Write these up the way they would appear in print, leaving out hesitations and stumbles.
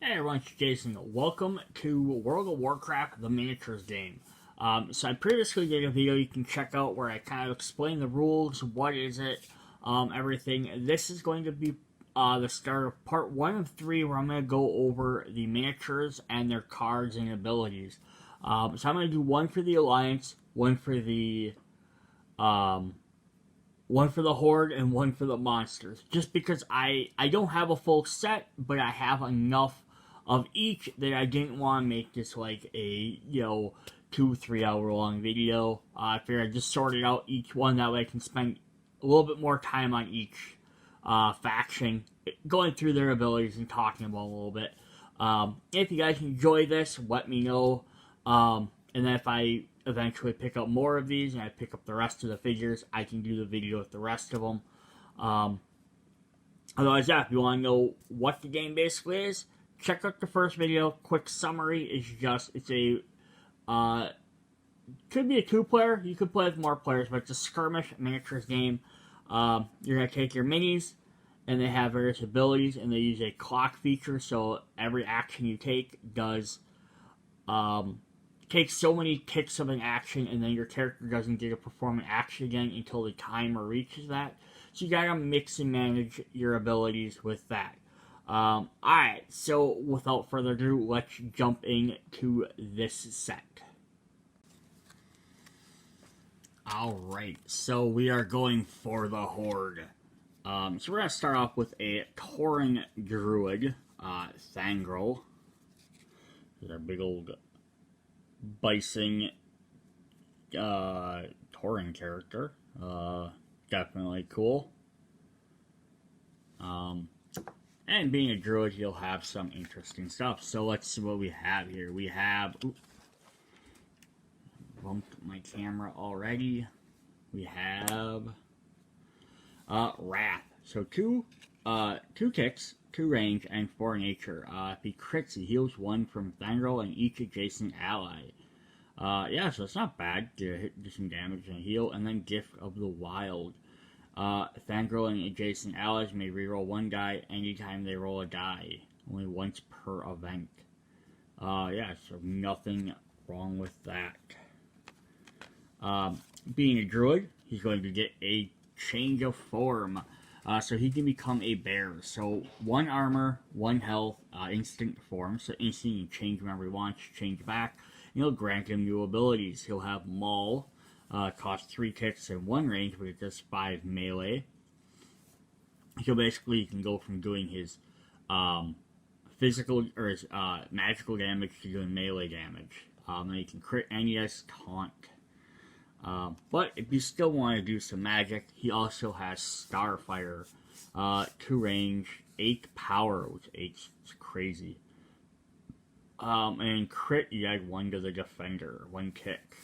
Hey everyone, it's Jason. Welcome to World of Warcraft, the miniatures game. So I previously did a video you can check out where I kind of explain the rules, what is it, everything. This is going to be the start of part 1 of 3 where I'm going to go over the miniatures and their cards and abilities. So I'm going to do one for the Alliance, one for the Horde, and one for the monsters. Just because I don't have a full set, but I have enough of each that I didn't want to make this like a, 2-3 hour long video. I figured I'd just sort it out each one, that way I can spend a little bit more time on each faction, going through their abilities and talking about them a little bit. If you guys enjoy this, let me know. And then if I eventually pick up more of these and I pick up the rest of the figures, I can do the video with the rest of them. Otherwise, yeah, if you want to know what the game basically is, check out the first video. Quick summary is just, it's a, could be a 2-player, you could play with more players, but it's a skirmish miniatures game. You're going to take your minis, and they have various abilities, and they use a clock feature, so every action you take does, takes so many ticks of an action, and then your character doesn't get to perform an action again until the timer reaches that. So you gotta mix and manage your abilities with that. Alright, so without further ado, let's jump into this set. Alright, so we are going for the Horde. So we're gonna start off with a Tauren Druid, Thangrel. There's our big old Bison Tauren character. Definitely cool. And being a druid, he'll have some interesting stuff. So let's see what we have here. We have... bumped my camera already. We have... Wrath. So two kicks, 2 range, and 4 nature. If he crits, he heals 1 from Thangrel and each adjacent ally. Yeah, so it's not bad to do some damage and heal. And then Gift of the Wild. Thangrel and adjacent allies may reroll 1 die anytime they roll a die. Only once per event. Yeah, so nothing wrong with that. Being a druid, he's going to get a change of form. So he can become a bear. So 1 armor, 1 health, instant form. So instant, you change whenever he wants, change back. And he'll grant him new abilities. He'll have Maul, cost 3 kicks and 1 range, but it does 5 melee. So basically, you can go from doing his physical or his magical damage to doing melee damage. And he can crit and he has taunt. But if you still want to do some magic, he also has Starfire, 2 range, 8 power, which 8's crazy. And crit, you add 1 to the defender, 1 kick.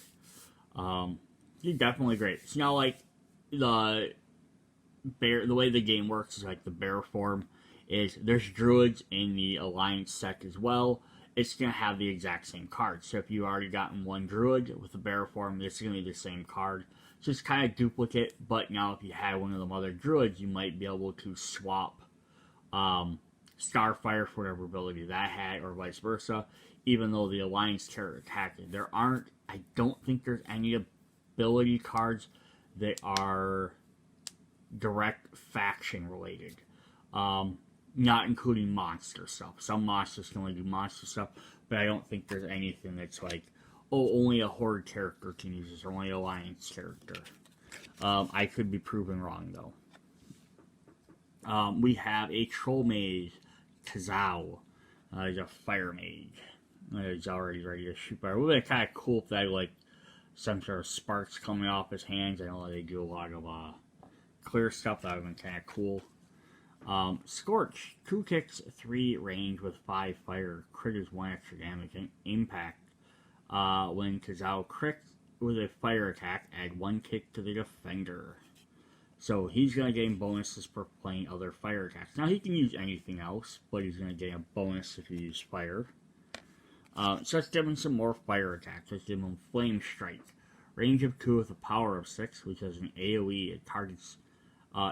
He's definitely great. It's not like the way the game works is like the bear form is there's druids in the Alliance set as well. It's going to have the exact same card. So if you already gotten 1 druid with the bear form, this is going to be the same card. So it's kind of duplicate, but now if you had one of them other druids, you might be able to swap Starfire for whatever ability that had, or vice versa, even though the Alliance character attacked it. I don't think there's any ability cards that are direct faction related. Not including monster stuff. Some monsters can only do monster stuff, but I don't think there's anything that's like, oh, only a Horde character can use this, or only an Alliance character. I could be proven wrong, though. We have a Troll Mage, Kazao. He's a Fire Mage. He's already ready to shoot fire. It would be kind of cool if they had, like, some sort of sparks coming off his hands. I know they do a lot of clear stuff. That would have been kind of cool. Scorch, 2 kicks, 3 range with 5 fire, critters 1 extra damage, and impact. When Kazao crits with a fire attack, add 1 kick to the defender. So he's going to gain bonuses for playing other fire attacks. Now he can use anything else, but he's going to gain a bonus if he uses fire. So let's give him some more fire attacks. Let's give him Flame Strike. Range of 2 with a power of 6, which has an AoE. It targets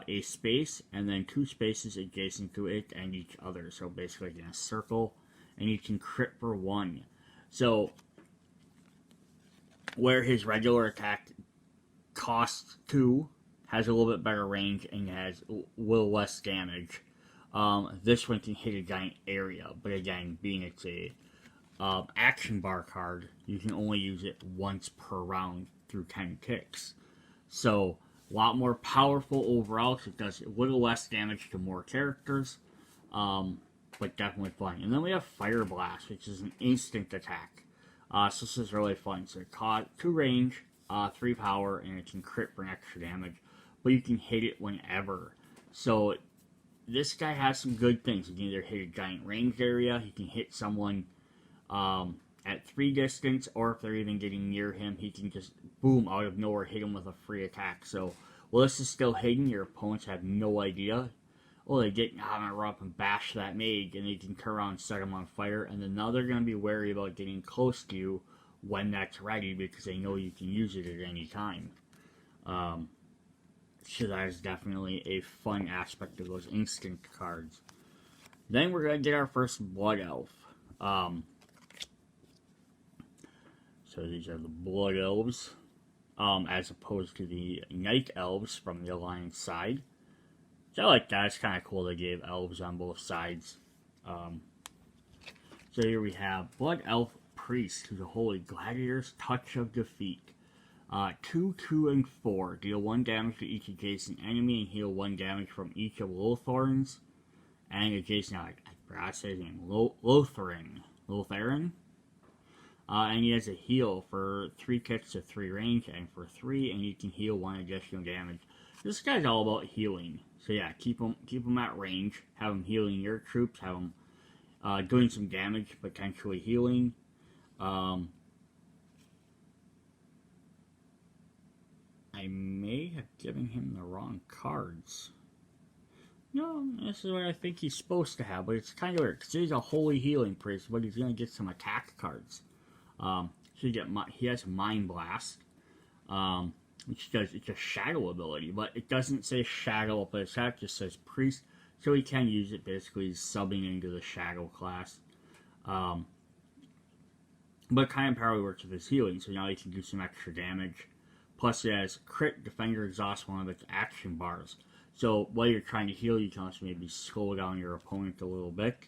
a space, and then 2 spaces adjacent to it and each other. So basically in a circle. and he can crit for 1. So, where his regular attack costs 2, has a little bit better range, and has a little less damage. This one can hit a giant area, but again, being it's a action bar card, you can only use it once per round through 10 ticks. So, a lot more powerful overall, so it does a little less damage to more characters, but definitely fun. And then we have Fire Blast, which is an instant attack. So this is really fun. So it costs 2 range, 3 power, and it can crit for an extra damage, but you can hit it whenever. So this guy has some good things. You can either hit a giant ranged area, you can hit someone at 3 distance, or if they're even getting near him, he can just, boom, out of nowhere, hit him with a free attack. So, while this is still hidden, your opponents have no idea. Oh, they get, I'm going to run up and bash that mage, and they can turn around and set him on fire, and then now they're going to be wary about getting close to you when that's ready, because they know you can use it at any time. So that is definitely a fun aspect of those instant cards. Then we're going to get our first Blood Elf. So these are the Blood Elves, as opposed to the Night Elves from the Alliance side. So I like that. It's kind of cool they gave elves on both sides. So here we have Blood Elf Priest, who's a Holy Gladiator's Touch of Defeat. 2, 2, and 4. Deal 1 damage to each adjacent enemy and heal 1 damage from each of Lotharin's. And adjacent, I forgot to say his name, Lotharin. And he has a heal for 3 ticks to 3 range, and for 3, and you can heal 1 additional damage. This guy's all about healing. So yeah, keep him at range, have him healing your troops, have him doing some damage, potentially healing. I may have given him the wrong cards. No, this is what I think he's supposed to have, but it's kind of weird, because he's a holy healing priest, but he's going to get some attack cards. So he has Mind Blast, which does, it's a shadow ability, but it doesn't say shadow up at his hat, it just says priest, so he can use it, basically subbing into the shadow class. But kind of powerfully works with his healing, so now he can do some extra damage. Plus he has crit, defender, exhaust, one of its action bars. So while you're trying to heal, you can also maybe slow down your opponent a little bit.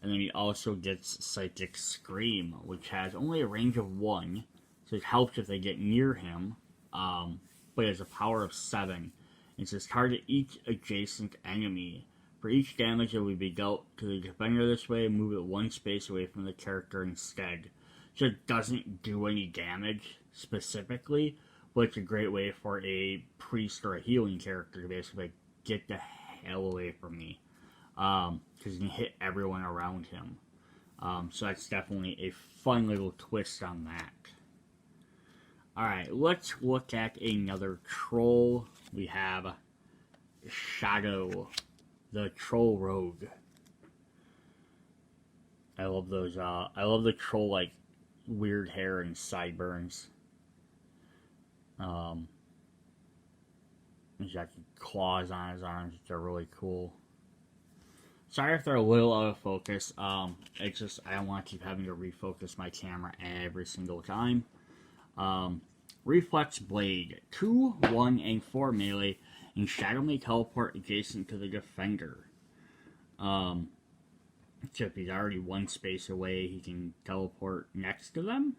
And then he also gets Psychic Scream, which has only a range of 1, so it helps if they get near him, but it has a power of 7. It says target each adjacent enemy. For each damage that will be dealt to the defender this way, move it 1 space away from the character instead. So it doesn't do any damage specifically, but it's a great way for a priest or a healing character to basically get the hell away from me. Because he can hit everyone around him. So that's definitely a fun little twist on that. Alright, let's look at another troll. We have Shadow, the Troll Rogue. I love those, I love the troll, like, weird hair and sideburns. He's got claws on his arms, which are really cool. Sorry if they're a little out of focus. It's just, I don't want to keep having to refocus my camera every single time. Reflex Blade. 2, 1, and 4 melee, and Shadow may teleport adjacent to the defender. So if he's already 1 space away, he can teleport next to them?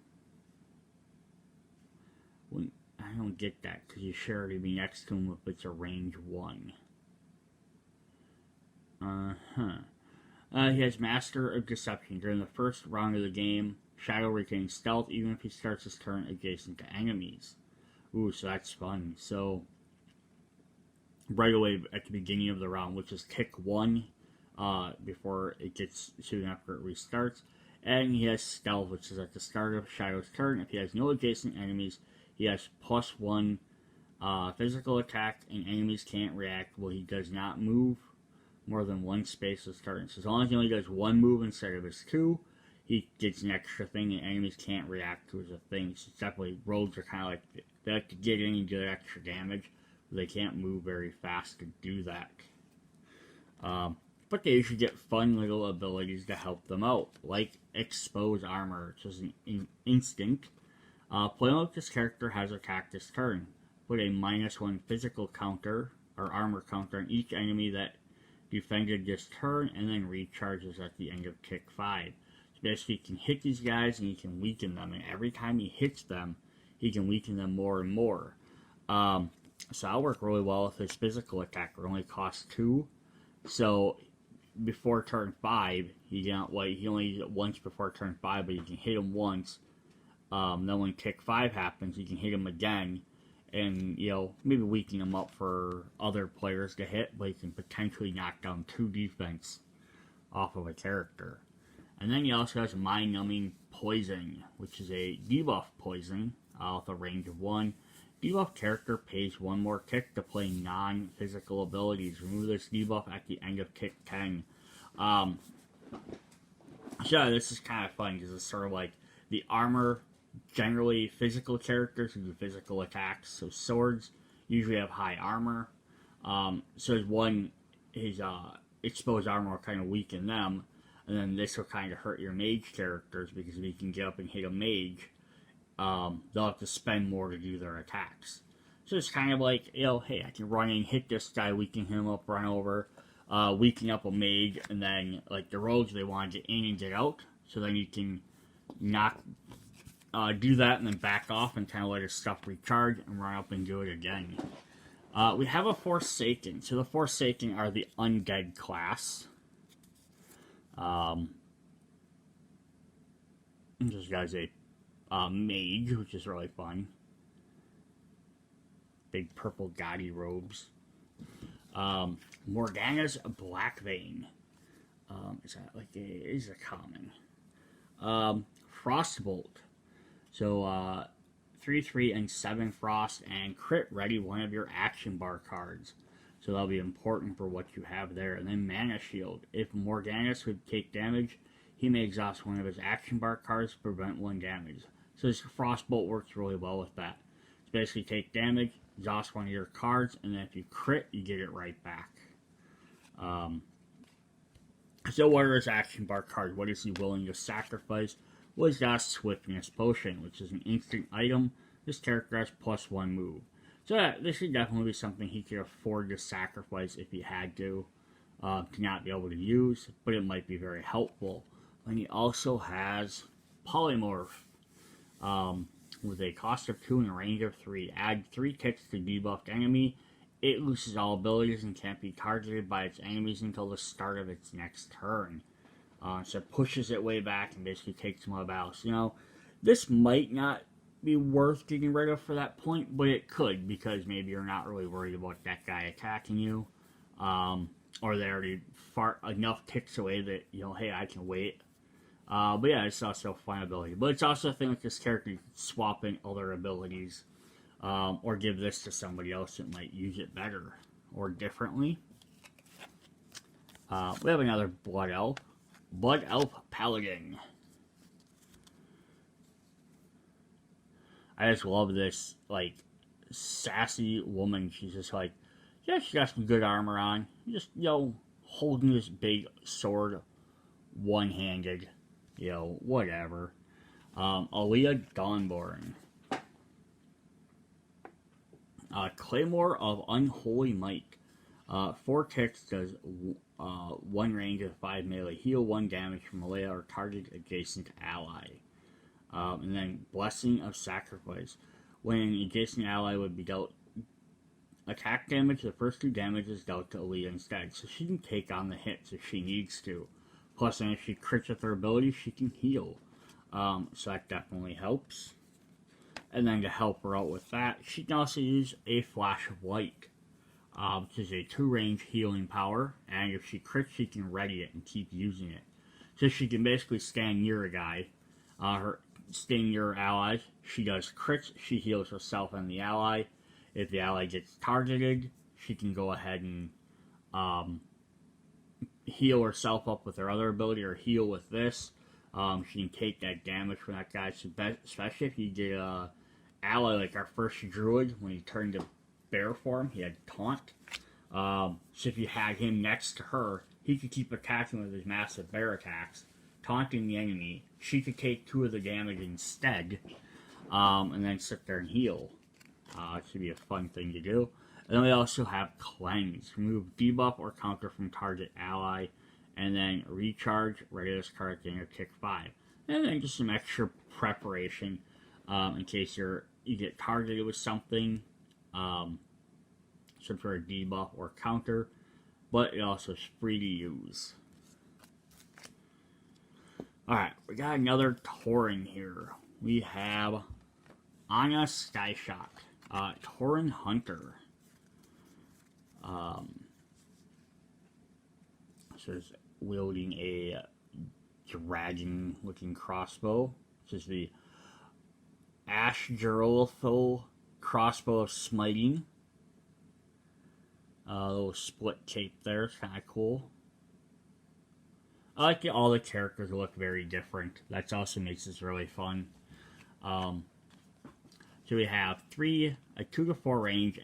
I don't get that, because you should already be next to him if it's a range 1. He has Master of Deception. During the first round of the game, Shadow retains stealth even if he starts his turn adjacent to enemies. Ooh, so that's fun. So, right away at the beginning of the round, which is tick 1, before it gets soon after it restarts. And he has Stealth, which is at the start of Shadow's turn. If he has no adjacent enemies, he has +1 physical attack, and enemies can't react. Well, he does not move more than 1 space to start. So as long as he only does 1 move instead of his 2, he gets an extra thing, and enemies can't react to his thing. So it's definitely, rogues are kind of like, they like to get in and do extra damage, but they can't move very fast to do that. but they usually get fun little abilities to help them out, like Expose Armor, which is an instant. Playing with this character has attacked this turn. Put a -1 physical counter, or armor counter, on each enemy that defended this turn, and then recharges at the end of tick 5. So basically, you can hit these guys and you can weaken them, and every time he hits them, he can weaken them more and more. So that'll work really well with his physical attack. It only costs 2. So before turn 5, he only uses it once before turn 5, but you can hit him once. Then when tick 5 happens, you can hit him again, and maybe weaken him up for other players to hit, but you can potentially knock down 2 defense off of a character. And then he also has Mind Numbing Poison, which is a debuff poison with a range of 1. Debuff character pays 1 more tick to play non-physical abilities. Remove this debuff at the end of tick 10. So this is kind of fun because it's sort of like the armor. Generally, physical characters who do physical attacks. So swords usually have high armor. So his exposed armor will kind of weaken them, and then this will kind of hurt your mage characters because if you can get up and hit a mage, they'll have to spend more to do their attacks. So it's kind of like, hey, I can run and hit this guy, weaken him up, run over, weaken up a mage, and then, like the rogues, they want to get in and get out. So then you can do that and then back off and kind of let his stuff recharge and run up and do it again. We have a Forsaken. So the Forsaken are the undead class. This guy's a mage, which is really fun. Big purple gaudy robes. Morgana's Blackvein. Is that like is a common? Frostbolt. So 3/3 and 7 frost and crit ready one of your action bar cards. So that'll be important for what you have there. And then Mana Shield. If Morganus would take damage, he may exhaust one of his action bar cards to prevent 1 damage. So this Frostbolt works really well with that. It's basically take damage, exhaust one of your cards, and then if you crit, you get it right back. So what are his action bar cards? What is he willing to sacrifice? Well, he's got Swiftness Potion, which is an instant item. This character has +1 move. So this should definitely be something he could afford to sacrifice if he had to not be able to use, but it might be very helpful. And he also has Polymorph, with a cost of 2 and a range of 3. Add 3 ticks to debuffed enemy. It loses all abilities and can't be targeted by its enemies until the start of its next turn. So it pushes it way back and basically takes them out of battle. So, this might not be worth getting rid of for that point, but it could, because maybe you're not really worried about that guy attacking you, or they're already far enough ticks away that, hey, I can wait. But yeah, it's also a fun ability. But it's also a thing with this character, you can swap in other abilities, or give this to somebody else that might use it better or differently. We have another Blood Elf. Blood Elf Paladin. I just love this, like, sassy woman. She's just like, yeah, she got some good armor on. Just, holding this big sword one-handed. Whatever. Aaliyah Dawnborn. Claymore of Unholy Might. 4 ticks does 1 range of 5 melee. Heal 1 damage from Aaliyah or target adjacent ally. And then Blessing of Sacrifice. When an adjacent ally would be dealt attack damage, the first 2 damage is dealt to Aaliyah instead. So she can take on the hits if she needs to. Plus, then if she crits with her ability, she can heal. So that definitely helps. And then to help her out with that, she can also use a Flash of Light, which is a 2-range healing power. And if she crits, she can ready it and keep using it. So she can basically stand near a guy, staying near her allies. She does crits, she heals herself and the ally. If the ally gets targeted, she can go ahead and heal herself up with her other ability, or heal with this. She can take that damage from that guy, especially if you get a ally like our first druid. When he turned to bear form, he had taunt. So if you had him next to her, he could keep attacking with his massive bear attacks, taunting the enemy. She could take 2 of the damage instead, and then sit there and heal. It should be a fun thing to do. And then we also have Cleanse. Remove debuff or counter from target ally, and then recharge, ready this card at the end of tick 5. And then just some extra preparation in case you get targeted with something, some sort of debuff or counter, but it also is free to use. Alright, we got another Tauren here. We have Anna Skyshock, Tauren Hunter. So it's wielding a dragon-looking crossbow, which is the Ashgerolthal crossbow of smiting. A little split cape there, it's kind of cool. I like all the characters look very different. That also makes this really fun. So we have a 2 to 4 range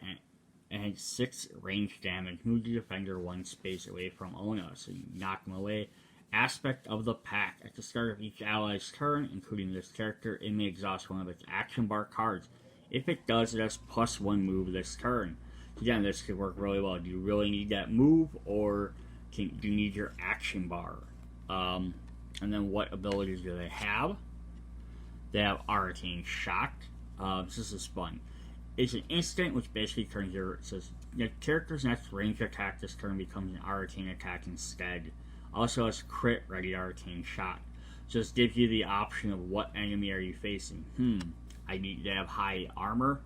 and 6 range damage. Move the defender 1 space away from Ona, so you knock them away. Aspect of the Pack. At the start of each ally's turn, including this character, it may exhaust one of its action bar cards. If it does, it has +1 move this turn. Again, this could work really well. Do you really need that move, or do you need your action bar? And then what abilities do they have? They have Arcane Shock. This is fun. It's an instant which basically turns it says the character's next range attack this turn becomes an arcane attack instead. Also has crit ready arcane shot. So this gives you the option of what enemy are you facing. They have high armor.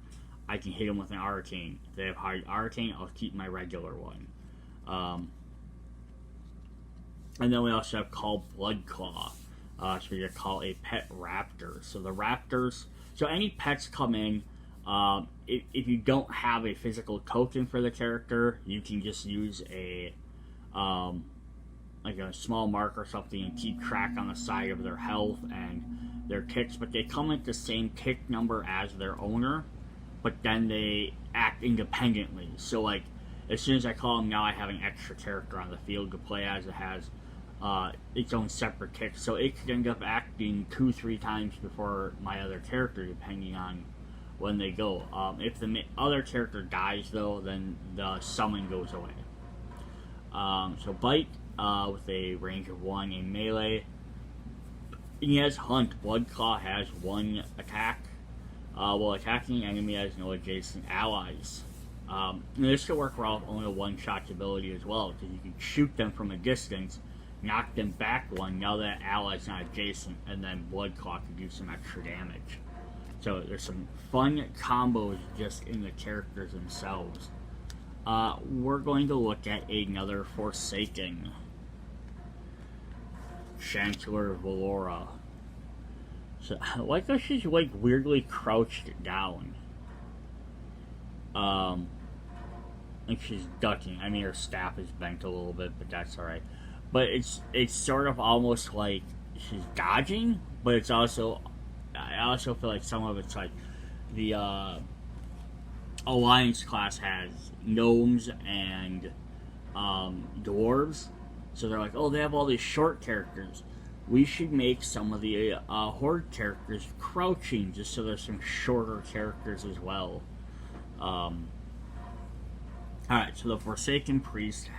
I can hit them with an arcane. If they have high arcane, I'll keep my regular one. And then we also have called Bloodclaw. So we call a pet raptor. So the raptors. So any pets come in. If you don't have a physical token for the character, you can just use a like a small mark or something and keep track on the side of their health and their ticks. But they come at the same tick number as their owner, but then they act independently. So like as soon as I call them, now I have an extra character on the field to play as. It has its own separate tick, so it could end up acting 2-3 times before my other character, depending on when they go. If the other character dies, though, then the summon goes away. So Bite, with a range of 1 in melee. He has Hunt. Bloodclaw has 1 attack. While attacking, enemy has no adjacent allies. And this could work well with only a one-shot ability as well, because you can shoot them from a distance, knock them back 1, now that ally's not adjacent, and then Bloodclaw could do some extra damage. So there's some fun combos just in the characters themselves. We're going to look at another Forsaken. Chancellor Valora. So I like how she's like weirdly crouched down. Like she's ducking. I mean her staff is bent a little bit, but that's alright. But it's sort of almost like she's dodging, but it's also I also feel like some of it's like the Alliance class has gnomes and dwarves, so they're like, oh, they have all these short characters. We should make some of the Horde characters crouching, just so there's some shorter characters as well. Alright, so the Forsaken Priest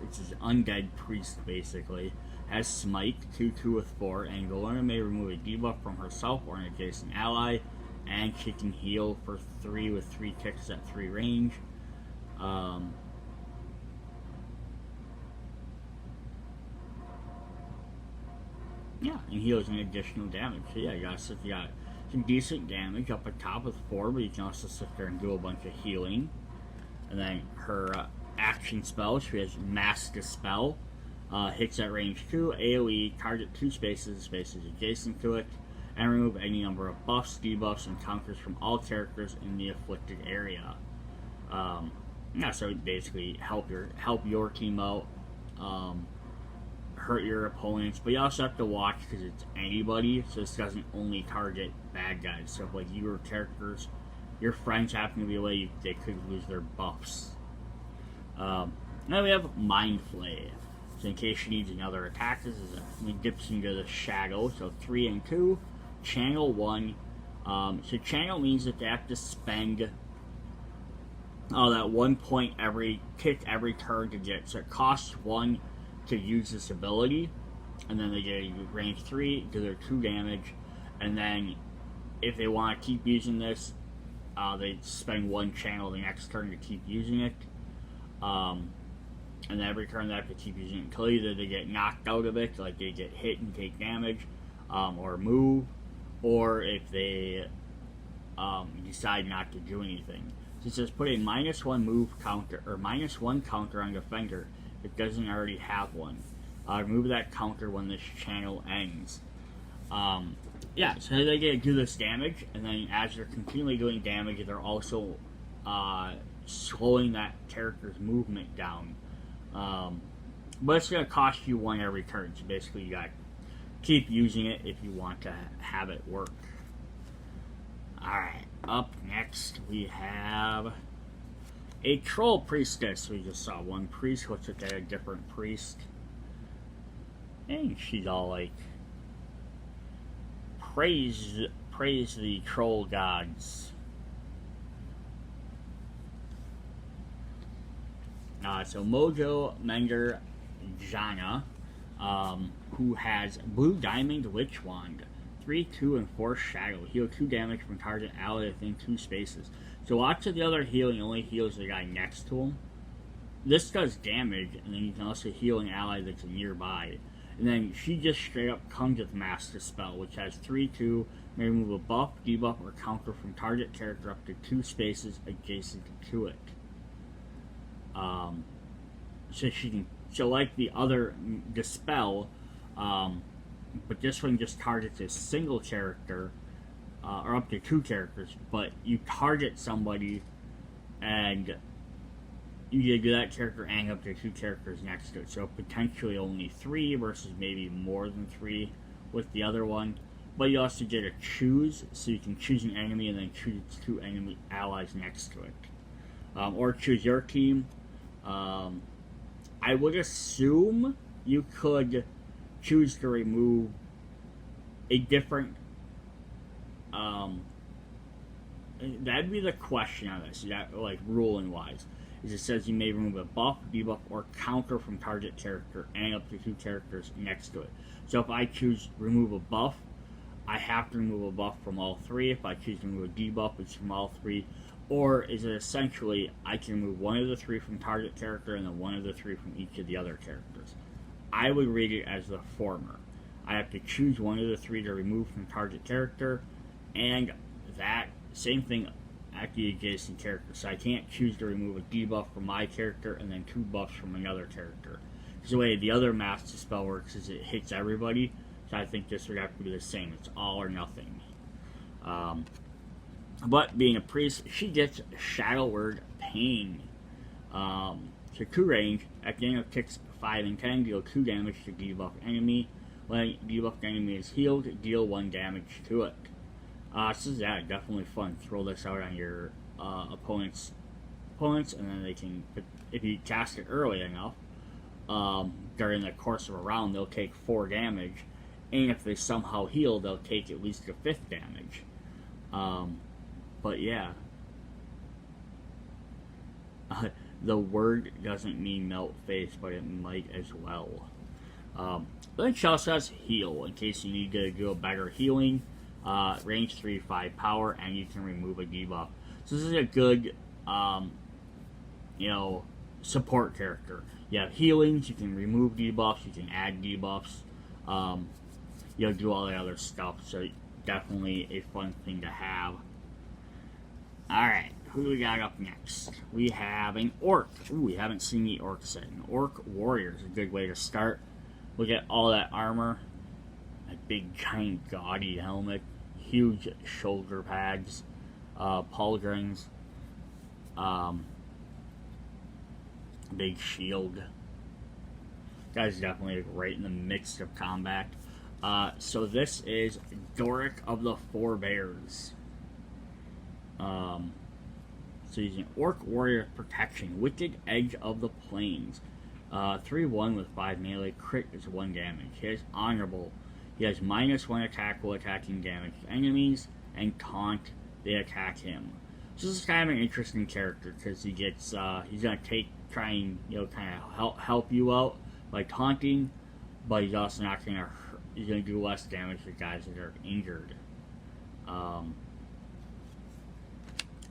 it's an undead priest basically, has Smite, 2/2 with 4, and Galorna may remove a debuff from herself or an adjacent ally, and she can heal for 3 with 3 ticks at 3 range. Yeah, and heals an additional damage. So yeah, you got some decent damage up at top with 4, but you can also sit there and do a bunch of healing. And then her action spell, she has Mass Dispel. Hits at range 2, AoE, target 2 spaces adjacent to it, and remove any number of buffs, debuffs, and counters from all characters in the afflicted area. Yeah, so basically help your team out, hurt your opponents, but you also have to watch because it's anybody, so this doesn't only target bad guys. So if like your characters, your friends happen to be away, they could lose their buffs. Now we have Mind Flay. So So in case she needs another attack, this is he dips into the shadow. So 3 and 2, channel 1. So channel means that they have to spend that 1 point every turn to get. So it costs 1 to use this ability, and then they get a range 3, do their 2 damage, and then if they want to keep using this, they spend 1 channel the next turn to keep using it. And every turn they have to keep using it until either they get knocked out of it, like they get hit and take damage, or move, or if they decide not to do anything. So it says put a -1 move counter, or -1 counter on defender if it doesn't already have one. Remove that counter when this channel ends. Yeah, so they get to do this damage, and then as they're continually doing damage, they're also slowing that character's movement down. But it's going to cost you 1 every turn, so basically you got to keep using it if you want to have it work. Alright, up next we have a troll priestess. We just saw one priest. Let's look at a different priest. And she's all like, praise the troll gods. So Mojo Menger Jana, who has Blue Diamond Witch Wand, 3, 2, and 4 Shadow. Heal 2 damage from target ally within 2 spaces. So lots of the other healing only heals the guy next to him. This does damage, and then you can also heal an ally that's nearby. And then she just straight up comes with Master Spell, which has 3, 2, may remove a buff, debuff, or counter from target character up to 2 spaces adjacent to it. So she can, so like the other Dispel, but this one just targets a single character, or up to 2 characters, but you target somebody, and you get to do that character and up to 2 characters next to it, so potentially only 3 versus maybe more than 3 with the other one. But you also get to choose, so you can choose an enemy and then choose 2 enemy allies next to it. Or choose your team. I would assume you could choose to remove a different, that'd be the question on this, like ruling wise, is it says you may remove a buff, debuff, or counter from target character and up to 2 characters next to it. So if I choose remove a buff, I have to remove a buff from all 3. If I choose to remove a debuff, it's from all 3. Or is it essentially I can remove 1 of the 3 from target character and then 1 of the 3 from each of the other characters? I would read it as the former. I have to choose 1 of the 3 to remove from target character, and that same thing at the adjacent character. So I can't choose to remove a debuff from my character and then 2 buffs from another character. Because the way the other Master Spell works is it hits everybody, so I think this would have to be the same. It's all or nothing. But being a priest, she gets Shadow Word Pain. So 2 range. At the end of ticks 5 and 10, deal 2 damage to debuff enemy. When debuffed enemy is healed, deal 1 damage to it. So yeah, definitely fun. Throw this out on your opponents, and then they can, if you cast it early enough, during the course of a round, they'll take 4 damage. And if they somehow heal, they'll take at least a 5th damage. But yeah, the word doesn't mean melt face, but it might as well. Then she also has heal, in case you need to do a better healing. Range 3, 5 power, and you can remove a debuff. So this is a good, support character. You have healings, you can remove debuffs, you can add debuffs. You'll do all the other stuff, so definitely a fun thing to have. Alright, who do we got up next? We have an Orc. Ooh, we haven't seen the Orcs yet. An Orc Warrior is a good way to start. Look at all that armor. That big, giant, gaudy helmet. Huge shoulder pads. Pauldrons. Big shield. Guy's definitely right in the midst of combat. So this is Doric of the Forebears. So using Orc Warrior Protection, Wicked Edge of the Plains. 3-1 with 5 melee. Crit is 1 damage. He is honorable. He has -1 attack while attacking damage enemies, and taunt, they attack him. So this is kind of an interesting character because he gets he's gonna try and kind of help you out by taunting, but he's also not gonna he's gonna do less damage to guys that are injured.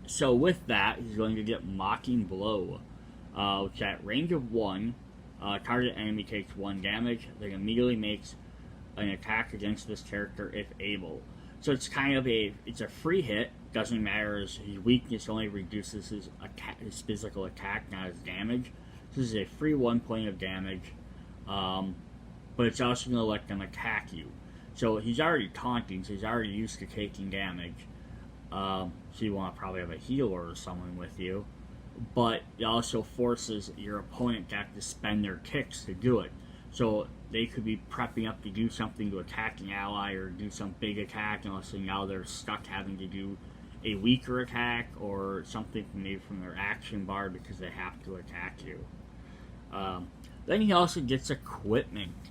So with that, he's going to get Mocking Blow, which at range of 1, target enemy takes 1 damage. Then immediately makes an attack against this character if able. So it's kind of it's a free hit. Doesn't matter, his weakness only reduces his physical attack, not his damage. This is a free 1 point of damage, but it's also going to let them attack you. So he's already taunting, so he's already used to taking damage. So you want to probably have a healer or someone with you. But it also forces your opponent to have to spend their ticks to do it. So they could be prepping up to do something to attack an ally or do some big attack, and also now they're stuck having to do a weaker attack or something maybe from their action bar because they have to attack you. Then he also gets equipment,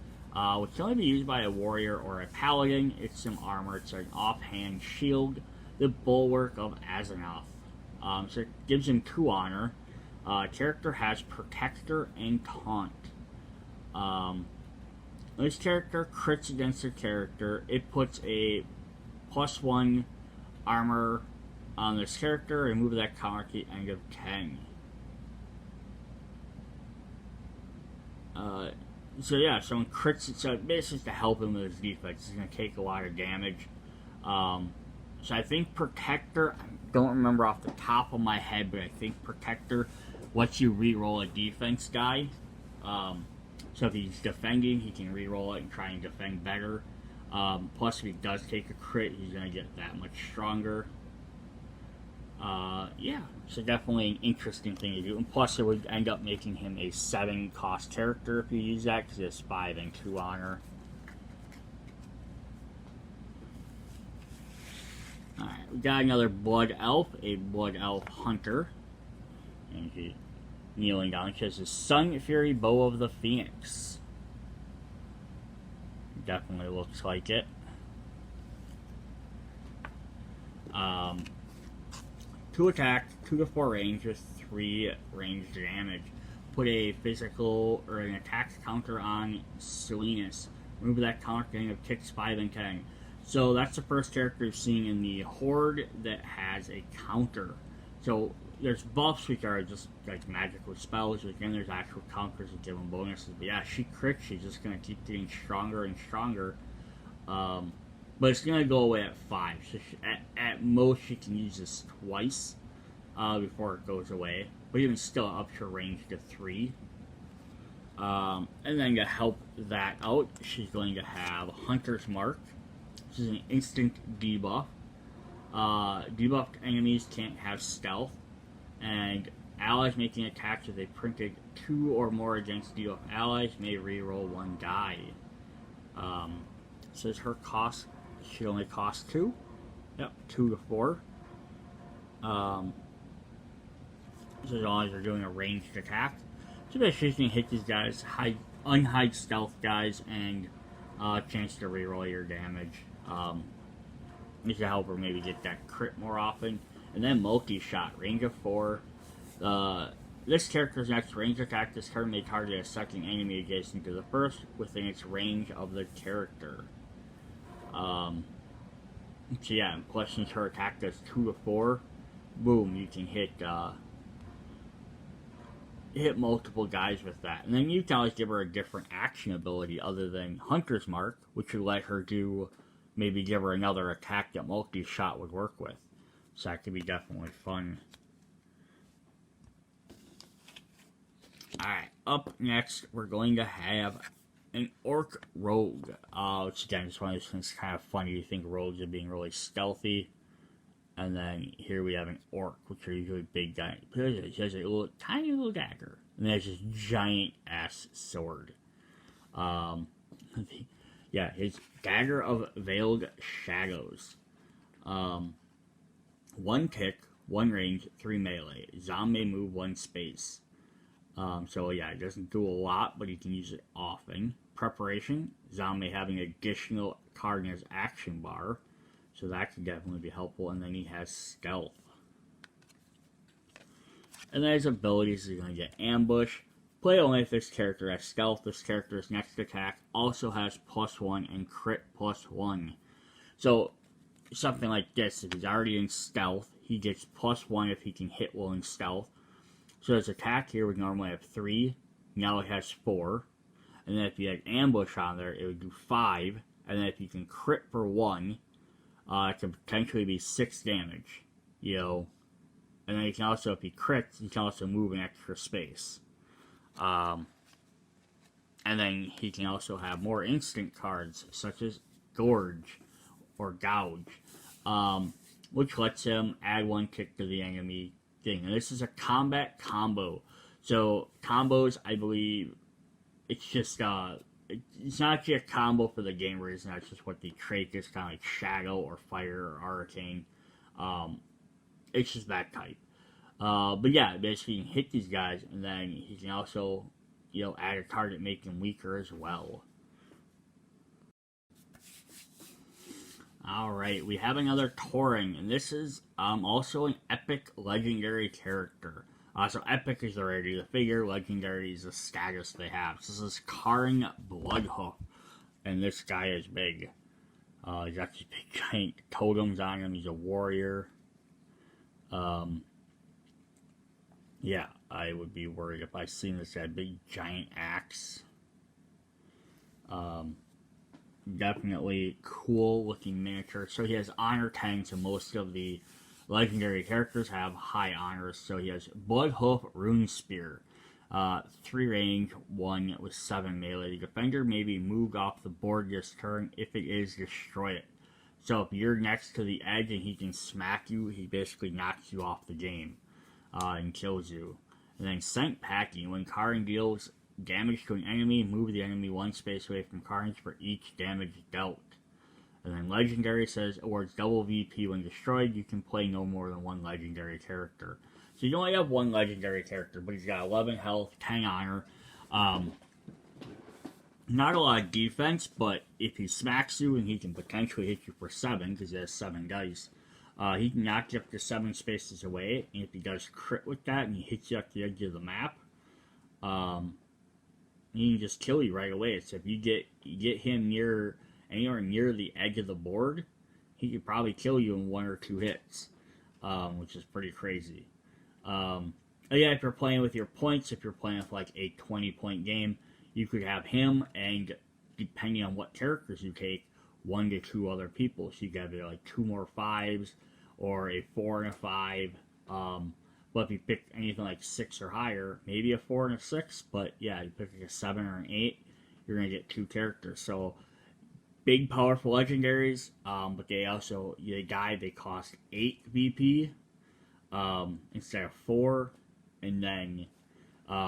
which can only be used by a warrior or a paladin. It's some armor. It's an offhand shield, the Bulwark of Azeroth. So it gives him 2 honor. Character has Protector and Taunt. This character crits against the character. It puts a +1 armor on this character and move that counter to the end of 10. So yeah, someone crits it. So basically to help him with his defense. He's going to take a lot of damage. So I think Protector, I don't remember off the top of my head, but I think Protector lets you re-roll a defense die. So if he's defending, he can re-roll it and try and defend better. Plus, if he does take a crit, he's going to get that much stronger. Yeah, so definitely an interesting thing to do. And plus, it would end up making him a 7 cost character if you use that, because he has 5 and 2 honor. Alright, we got another Blood Elf, a Blood Elf Hunter. And he kneeling down. It says, the Sun Fury Bow of the Phoenix. Definitely looks like it. 2 attack, 2 to 4 range with 3 range damage. Put a physical or an attack counter on Salinas. Remove that counter getting of ticks 5 and 10. So that's the first character you're seeing in the Horde that has a counter. So there's buffs which are just like magical spells, which then there's actual counters that give them bonuses. But yeah, she crits, she's just going to keep getting stronger and stronger. But it's going to go away at 5. So at most she can use this twice before it goes away. But even still, up her range to 3. And then to help that out, she's going to have Hunter's Mark. This is an instant debuff. Debuffed enemies can't have stealth. And allies making attacks with a printed 2 or more against debuffed allies may reroll 1 die. Says her cost should only cost 2. Yep, 2 to 4. So as long as you're doing a ranged attack. So basically you can hit these guys, unhide stealth guys, and chance to reroll your damage. You should help her maybe get that crit more often. And then multi-shot, range of 4. This character's next range attack this turn may target a second enemy adjacent to the first within its range of the character. So yeah, plus since her attack does 2 to 4, boom, you can hit multiple guys with that. And then you can always give her a different action ability other than Hunter's Mark, which would let her do, maybe give her another attack that multi-shot would work with. So that could be definitely fun. Alright, up next, we're going to have an Orc Rogue. Which again, is one of those things kind of funny. You think rogues are being really stealthy. And then here we have an Orc, which are usually big guys. He has a tiny little dagger. And there's this giant ass sword. Yeah, his Dagger of Veiled Shadows. 1 tick, 1 range, 3 melee. Zombie move 1 space. So yeah, it doesn't do a lot, but you can use it often. Preparation, zombie having additional card in his action bar, so that can definitely be helpful. And then he has stealth. And then his abilities, he's going to get ambush. Play only if this character has stealth. This character's next attack also has +1 and crit +1. So something like this, if he's already in stealth, he gets +1 if he can hit while in stealth. So his attack here would normally have 3, now it has 4. And then if you had ambush on there, it would do 5. And then if you can crit for 1, it can potentially be 6 damage. You know, and then you can also, if he crits, you can also move an extra space. And then he can also have more instant cards, such as Gorge or Gouge, which lets him add 1 kick to the enemy thing. And this is a combat combo. So combos, I believe, it's just it's not actually a combo for the game reason. That's just what the trait is, kind of like Shadow or Fire or Hurricane. It's just that type. But yeah, basically you can hit these guys, and then he can also, you know, add a target, make him weaker as well. Alright, we have another Touring, and this is also an epic legendary character. So epic is the rarity of the figure, legendary is the status they have. So this is Karring Bloodhoof, and this guy is big. He's got these big giant totems on him, he's a warrior. Yeah, I would be worried if I seen this guy, big giant axe. Definitely cool looking miniature. So he has honor 10, so most of the legendary characters have high honors. So he has Bloodhoof Rune Spear, 3 range, 1 with 7 melee. The defender may be moved off the board this turn. If it is, destroy it. So if you're next to the edge and he can smack you, he basically knocks you off the game and kills you. And then Scent Packing, when Karring deals damage to an enemy, move the enemy 1 space away from Karring for each damage dealt. And then Legendary says awards double VP when destroyed. You can play no more than 1 legendary character. So you only have 1 legendary character, but he's got 11 health, 10 honor. Not a lot of defense, but if he smacks you and he can potentially hit you for 7, because he has 7 dice, he can knock you up to 7 spaces away. And if he does crit with that and he hits you at the edge of the map, he can just kill you right away. So if you get him anywhere near the edge of the board, he could probably kill you in 1 or 2 hits, which is pretty crazy. Yeah, if you're playing with your points, if you're playing with like a 20-point game, you could have him and, depending on what characters you take, 1 to 2 other people. So you could have like 2 more 5s or a 4 and a 5. But if you pick anything like 6 or higher, maybe a 4 and a 6, but yeah, you pick like a 7 or an 8, you're going to get 2 characters. So, big, powerful legendaries, but they also, they cost 8 VP instead of 4, and then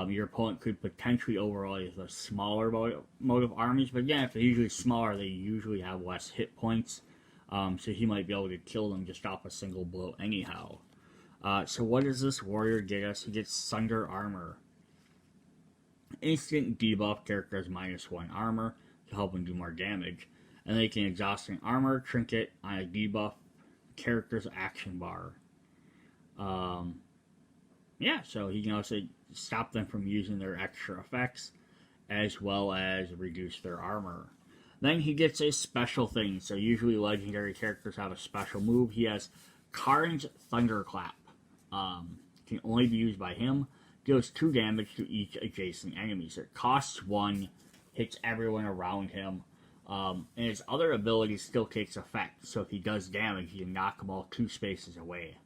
your opponent could potentially overall use a smaller mode of armies, but again, if they're usually smaller, they usually have less hit points, so he might be able to kill them just off a single blow anyhow. So what does this warrior get us? He gets Sunder Armor. Instant debuff, character has -1 armor to help him do more damage. And they can exhaust an armor trinket on a debuff character's action bar. Yeah, so he can also stop them from using their extra effects, as well as reduce their armor. Then he gets a special thing. So usually legendary characters have a special move. He has Karring's Thunderclap. Can only be used by him. Deals 2 damage to each adjacent enemy. So it costs 1, hits everyone around him. And his other ability still takes effect. So if he does damage, you can knock them all 2 spaces away.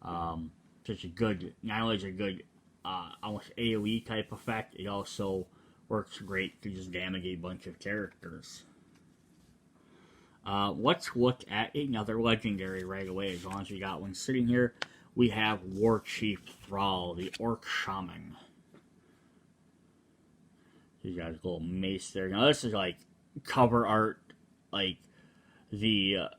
So it's a good, not only is it a good, almost AoE type effect, it also works great to just damage a bunch of characters. Let's look at another legendary right away, as long as we got one sitting here. We have War Chief Thrall, the Orc Shaman. He's got his little mace there. Now this is like cover art, like the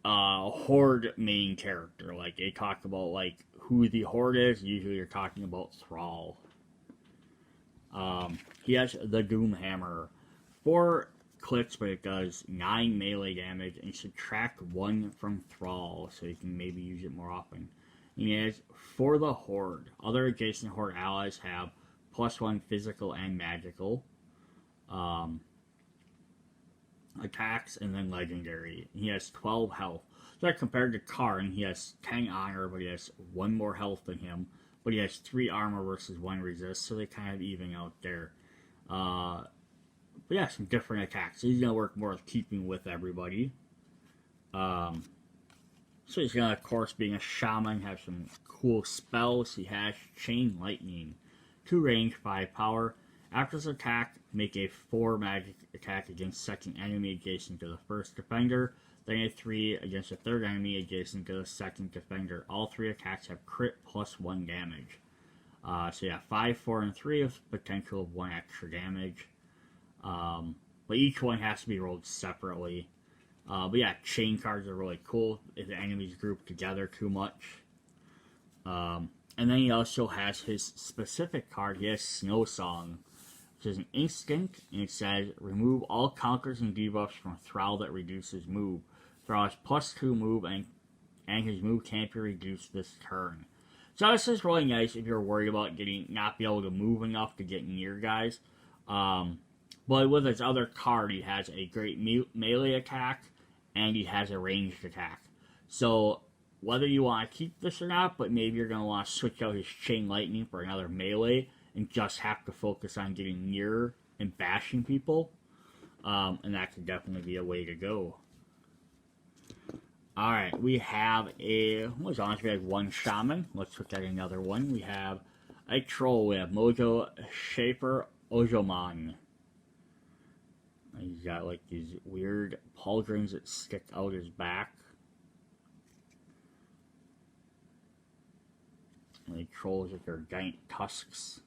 Horde main character. Like they talk about like who the Horde is. Usually you're talking about Thrall. He has the Doom Hammer. 4 clicks, but it does 9 melee damage, and subtract 1 from Thrall, so you can maybe use it more often. And he has for the Horde. Other adjacent Horde allies have +1 physical and magical attacks, and then legendary. He has 12 health. So that compared to Karn, he has 10 honor, but he has 1 more health than him. But he has 3 armor versus 1 resist, so they kind of even out there. But yeah, some different attacks. So he's going to work more of keeping with everybody. So he's going to, of course, being a shaman, have some cool spells. He has Chain Lightning. 2 range, 5 power. After this attack, make a 4 magic attack against second enemy adjacent to the first defender. Then a 3 against the third enemy adjacent to the second defender. All 3 attacks have crit +1 damage. So yeah, 5, 4, and 3 with potential of 1 extra damage. But each one has to be rolled separately. But yeah, chain cards are really cool if the enemies group together too much. And then he also has his specific card. He has Snow Song, which is an instant, and it says, remove all counters and debuffs from Thrall that reduces move. Thrall has +2 move, and his move can't be reduced this turn. So this is really nice if you're worried about not be able to move enough to get near guys. But with his other card, he has a great melee attack, and he has a ranged attack. So whether you want to keep this or not, but maybe you're going to want to switch out his Chain Lightning for another melee, and just have to focus on getting near and bashing people. And that could definitely be a way to go. Alright, we have we have 1 shaman. Let's look at another one. We have a troll. We have Mojo Shaper Ojoman. He's got like these weird pauldrons that stick out his back. And the trolls with their giant tusks.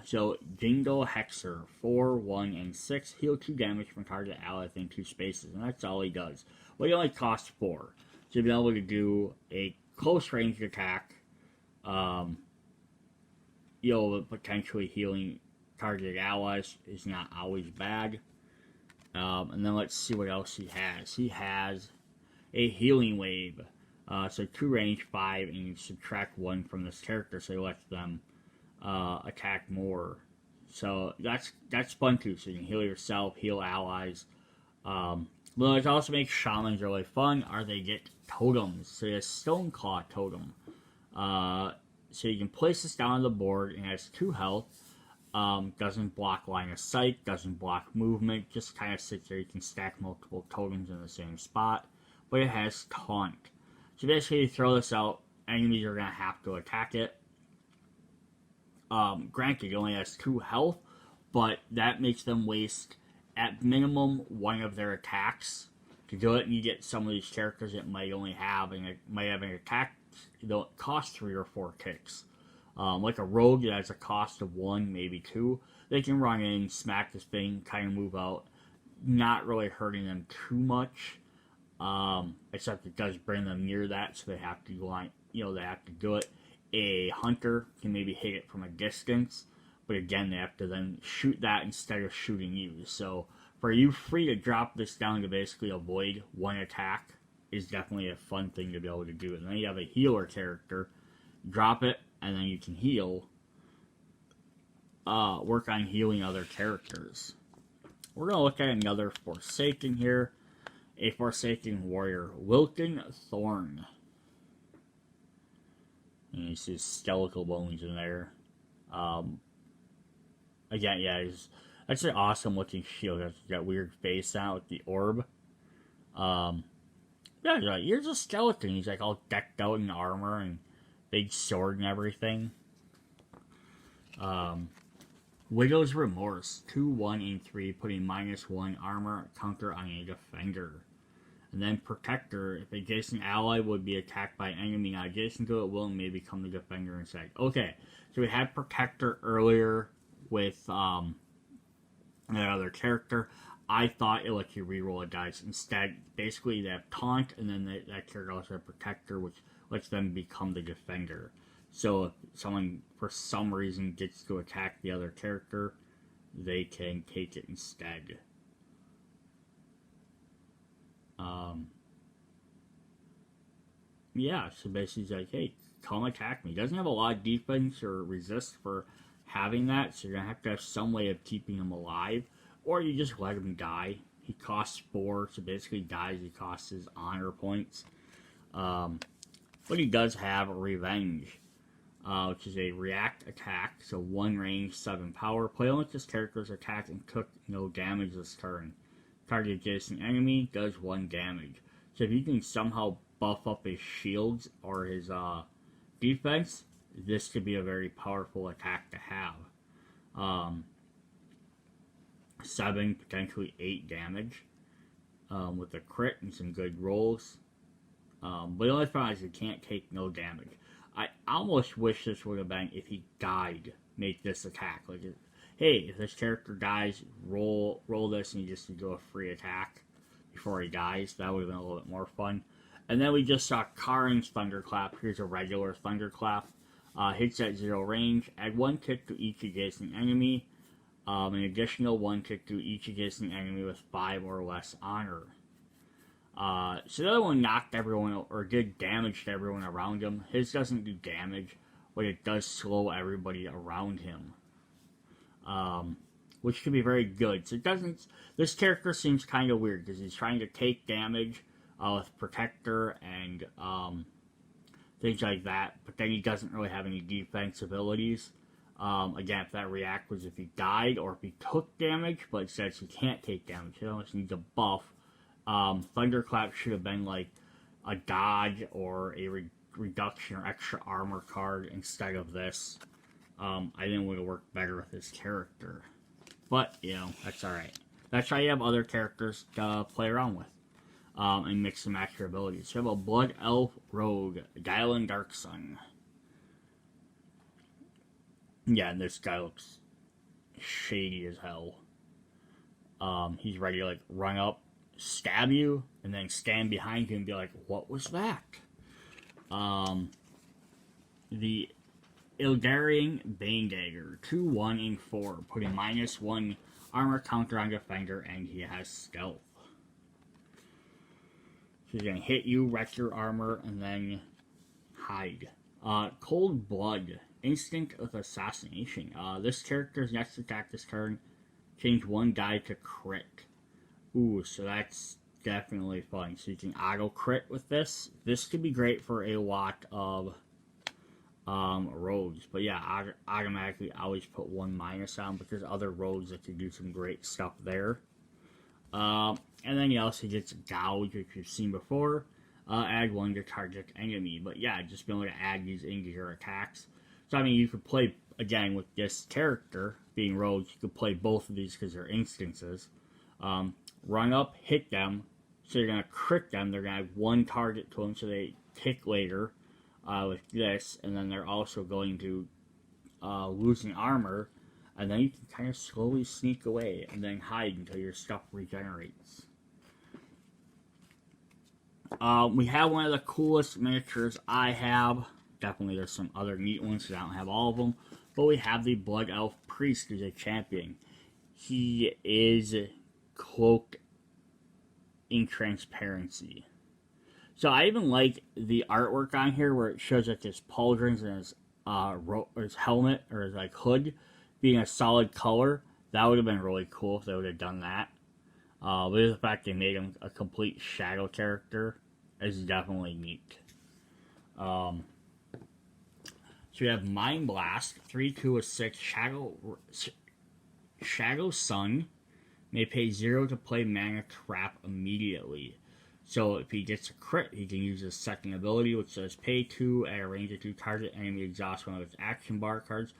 So, Jingle Hexer, 4, 1, and 6, heal 2 damage from target ally within 2 spaces, and that's all he does. But he only costs 4. So you'll be able to do a close range attack, potentially healing targeted allies is not always bad. And then let's see what else he has. He has a Healing Wave. So 2 range, 5, and you subtract 1 from this character, so he lets them attack more. So that's fun too. So you can heal yourself, heal allies. But it also makes shamans really fun. They get totems. So he has Stoneclaw Totem. So you can place this down on the board, and it has 2 health. Doesn't block line of sight, doesn't block movement, just kind of sits there. You can stack multiple totems in the same spot. But it has Taunt. So basically you throw this out, enemies are going to have to attack it. Granted, it only has 2 health, but that makes them waste, at minimum, 1 of their attacks to do it. And you get some of these characters that might only have, and it might have an attack that cost 3 or 4 kicks. Like a rogue that has a cost of 1, maybe 2. They can run in, smack this thing, kind of move out, not really hurting them too much. Except it does bring them near that, so they have to they have to do it. A hunter can maybe hit it from a distance, but again, they have to then shoot that instead of shooting you. So for you free to drop this down to basically avoid 1 attack is definitely a fun thing to be able to do. And then you have a healer character, drop it, and then you can heal, work on healing other characters. We're going to look at another Forsaken here. A Forsaken warrior, Wilton Thorn. And you see his skeletal bones in there. Again, yeah, that's an awesome looking shield. It's got weird face out with the orb. Yeah, here's a skeleton. He's like all decked out in armor and big sword and everything. Widow's Remorse, 2, 1, and 3, putting -1 armor counter on a defender. And then Protector, if adjacent ally would be attacked by an enemy not adjacent to it, will and may become the defender instead. Okay, so we had Protector earlier with that other character. I thought it lets you reroll a dice. Instead, basically they have Taunt, and then that character also has Protector, which lets them become the defender. So if someone, for some reason, gets to attack the other character, they can take it instead. Yeah, so basically he's like, hey, come attack me. He doesn't have a lot of defense or resist for having that, so you're going to have some way of keeping him alive, or you just let him die. He costs 4, so basically dies, he costs his honor points. But he does have Revenge, which is a react attack, so 1 range, 7 power. Play only this character's attack and took no damage this turn. Target adjacent enemy does 1 damage. So if you can somehow buff up his shields or his defense, this could be a very powerful attack to have. 7, potentially 8 damage with a crit and some good rolls. But the only problem is he can't take no damage. I almost wish this would have been, if he died, make this attack. Like, hey, if this character dies, roll this and you just do a free attack before he dies. That would have been a little bit more fun. And then we just saw Karin's Thunderclap. Here's a regular Thunderclap. Hits at 0 range. Add 1 tick to each adjacent enemy. An additional 1 tick to each adjacent enemy with 5 or less honor. So the other one knocked everyone, or did damage to everyone around him. His doesn't do damage, but it does slow everybody around him. Which can be very good. So it doesn't. This character seems kind of weird, because he's trying to take damage with Protector and things like that, but then he doesn't really have any defense abilities. Again, if that react was if he died or if he took damage, but it says he can't take damage. He almost needs a buff. Thunderclap should have been like a dodge or a reduction or extra armor card instead of this. I think it would have worked better with his character. But, you know, that's alright. That's why you have other characters to play around with. And mix and match your abilities. So you have a Blood Elf Rogue, Gailen Darksun. Yeah, and this guy looks shady as hell. He's ready to, like, run up, stab you, and then stand behind you and be like, what was that? The Ildarian Bane Dagger, 2, 1, and 4, putting -1 armor counter on defender, and he has stealth. So he's gonna hit you, wreck your armor, and then hide. Cold Blood, instinct with assassination. This character's next attack this turn, change 1 die to crit. Ooh, so that's definitely fun. So you can auto crit with this. This could be great for a lot of rogues. But yeah, automatically always put 1 minus on, because other rogues that can do some great stuff there. And then he also gets Gouge, which you've seen before. Add 1 to target enemy. But yeah, just being able to add these into your attacks. So I mean, you could play, again, with this character being rogues, you could play both of these because they're instances. Run up, hit them, so you're going to crit them. They're going to have 1 target to them, so they tick later with this. And then they're also going to lose an armor. And then you can kind of slowly sneak away and then hide until your stuff regenerates. We have one of the coolest miniatures I have. Definitely there's some other neat ones, because I don't have all of them. But we have the Blood Elf Priest, who's a champion. He is cloaked in transparency. So I even like the artwork on here where it shows like his pauldrons and his helmet, or his like hood, being a solid color. That would have been really cool if they would have done that. But the fact they made him a complete shadow character is definitely neat. So we have Mind Blast, 3/2 with 6, Shadow Sun. May pay 0 to play Mana Trap immediately. So if he gets a crit, he can use his second ability, which says pay 2 at a range of 2 target enemy exhaust one of its action bar cards.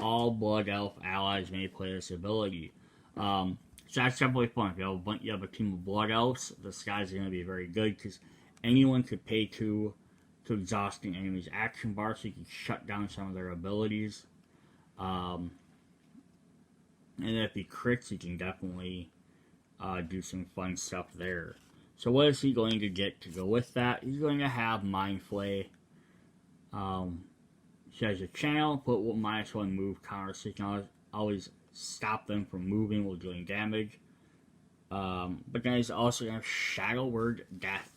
All Blood Elf allies may play this ability. So that's definitely fun. If you have a team of Blood Elves, this guy's going to be very good, because anyone could pay 2 to exhaust an enemy's action bar, so you can shut down some of their abilities. And if he crits, he can definitely do some fun stuff there. So what is he going to get to go with that? He's going to have Mind Flay. She has a channel, put -1 move counter, so you can always stop them from moving while doing damage. But then he's also going to Shadow Word Death.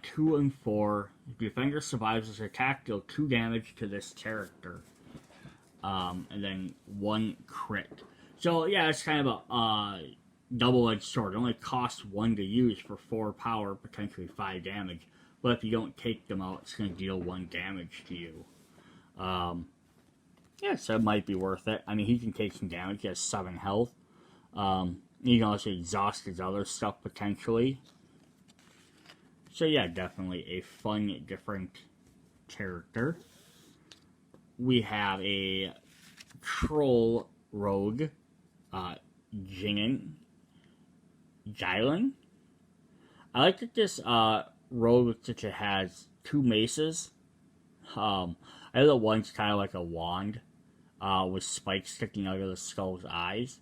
2 and 4. If the defender survives this attack, deal 2 damage to this character. And then 1 crit. So yeah, it's kind of a double-edged sword. It only costs 1 to use for 4 power, potentially 5 damage. But if you don't take them out, it's going to deal 1 damage to you. Yeah, so it might be worth it. I mean, he can take some damage. He has 7 health. You can also exhaust his other stuff potentially. So yeah, definitely a fun, different character. We have a Troll Rogue, Jilin. I like that this rogue looks like it has 2 maces. I know that one's kind of like a wand, with spikes sticking out of the skull's eyes.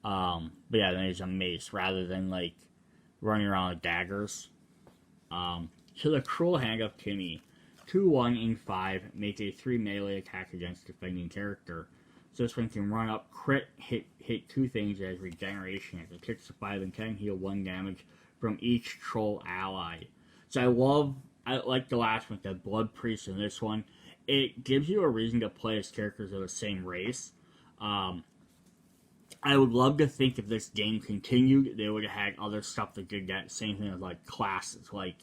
But yeah, then there's a mace rather than like running around with daggers. So the Cruel Hand of Timmy, 2/1 and 5, make a 3 melee attack against defending character. So this one can run up, crit, hit 2 things as regeneration. If it hits to 5 and 10, heal 1 damage from each troll ally. So I like the last one, the Blood Priest in this one. It gives you a reason to play as characters of the same race. I would love to think if this game continued, they would have had other stuff that did that. Same thing with like classes, like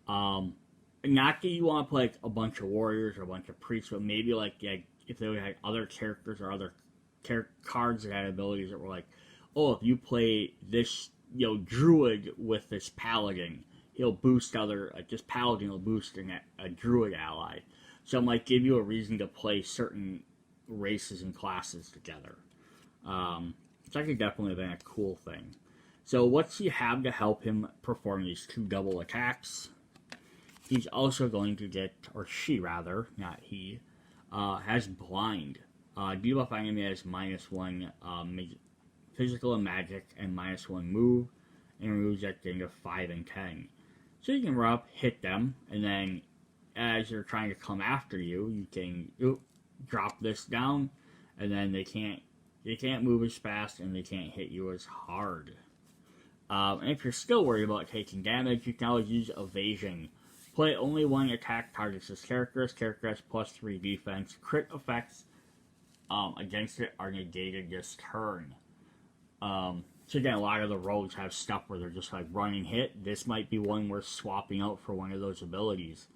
not that you want to play like a bunch of warriors or a bunch of priests, but maybe like if they would have had other characters or other cards that had abilities that were like, oh, if you play this druid with this paladin, he'll boost this paladin will boost a druid ally. So it might give you a reason to play certain races and classes together. So that could definitely have been a cool thing. So what's he have to help him perform these 2 double attacks? He's also going to get, or she rather, not he, has Blind. Debuff enemy has -1 physical and magic and -1 move, and removes that thing of 5 and 10. So you can run up, hit them, and then as they're trying to come after you, you can drop this down, and then they can't move as fast and they can't hit you as hard. And if you're still worried about taking damage, you can always use Evasion. Play only 1 attack targets this character. This character has +3 defense. Crit effects against it are negated this turn. So again, a lot of the rogues have stuff where they're just like running hit. This might be one worth swapping out for one of those abilities.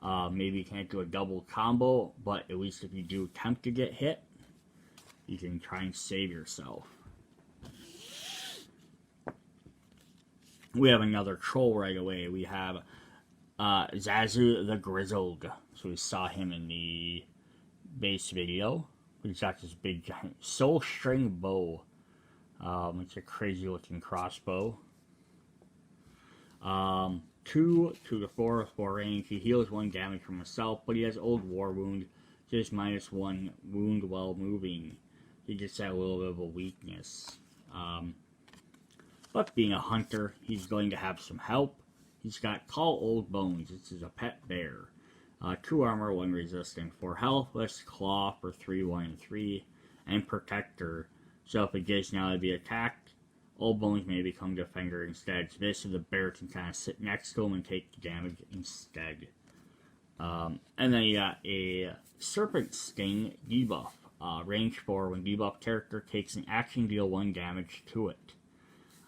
Maybe you can't do a double combo, but at least if you do attempt to get hit, you can try and save yourself. We have another troll right away. We have Zazu the Grizzled. So we saw him in the base video. He's got this big giant soul string bow. It's a crazy looking crossbow. 2 to 4 range. He heals 1 damage from himself, but he has Old War Wound. Just -1 wound while moving. He gets that little bit of a weakness. But being a hunter, he's going to have some help. He's got Call Old Bones. This is a pet bear. 2 armor, 1 resistant, 4 health, less claw for 3, 1, and 3, and protector. So if it gets now to be attacked, Old Bones may become defender instead. So basically the bear can kind of sit next to him and take the damage instead. And then you got a Serpent Sting debuff. Range 4, when debuff character takes an action, deal 1 damage to it.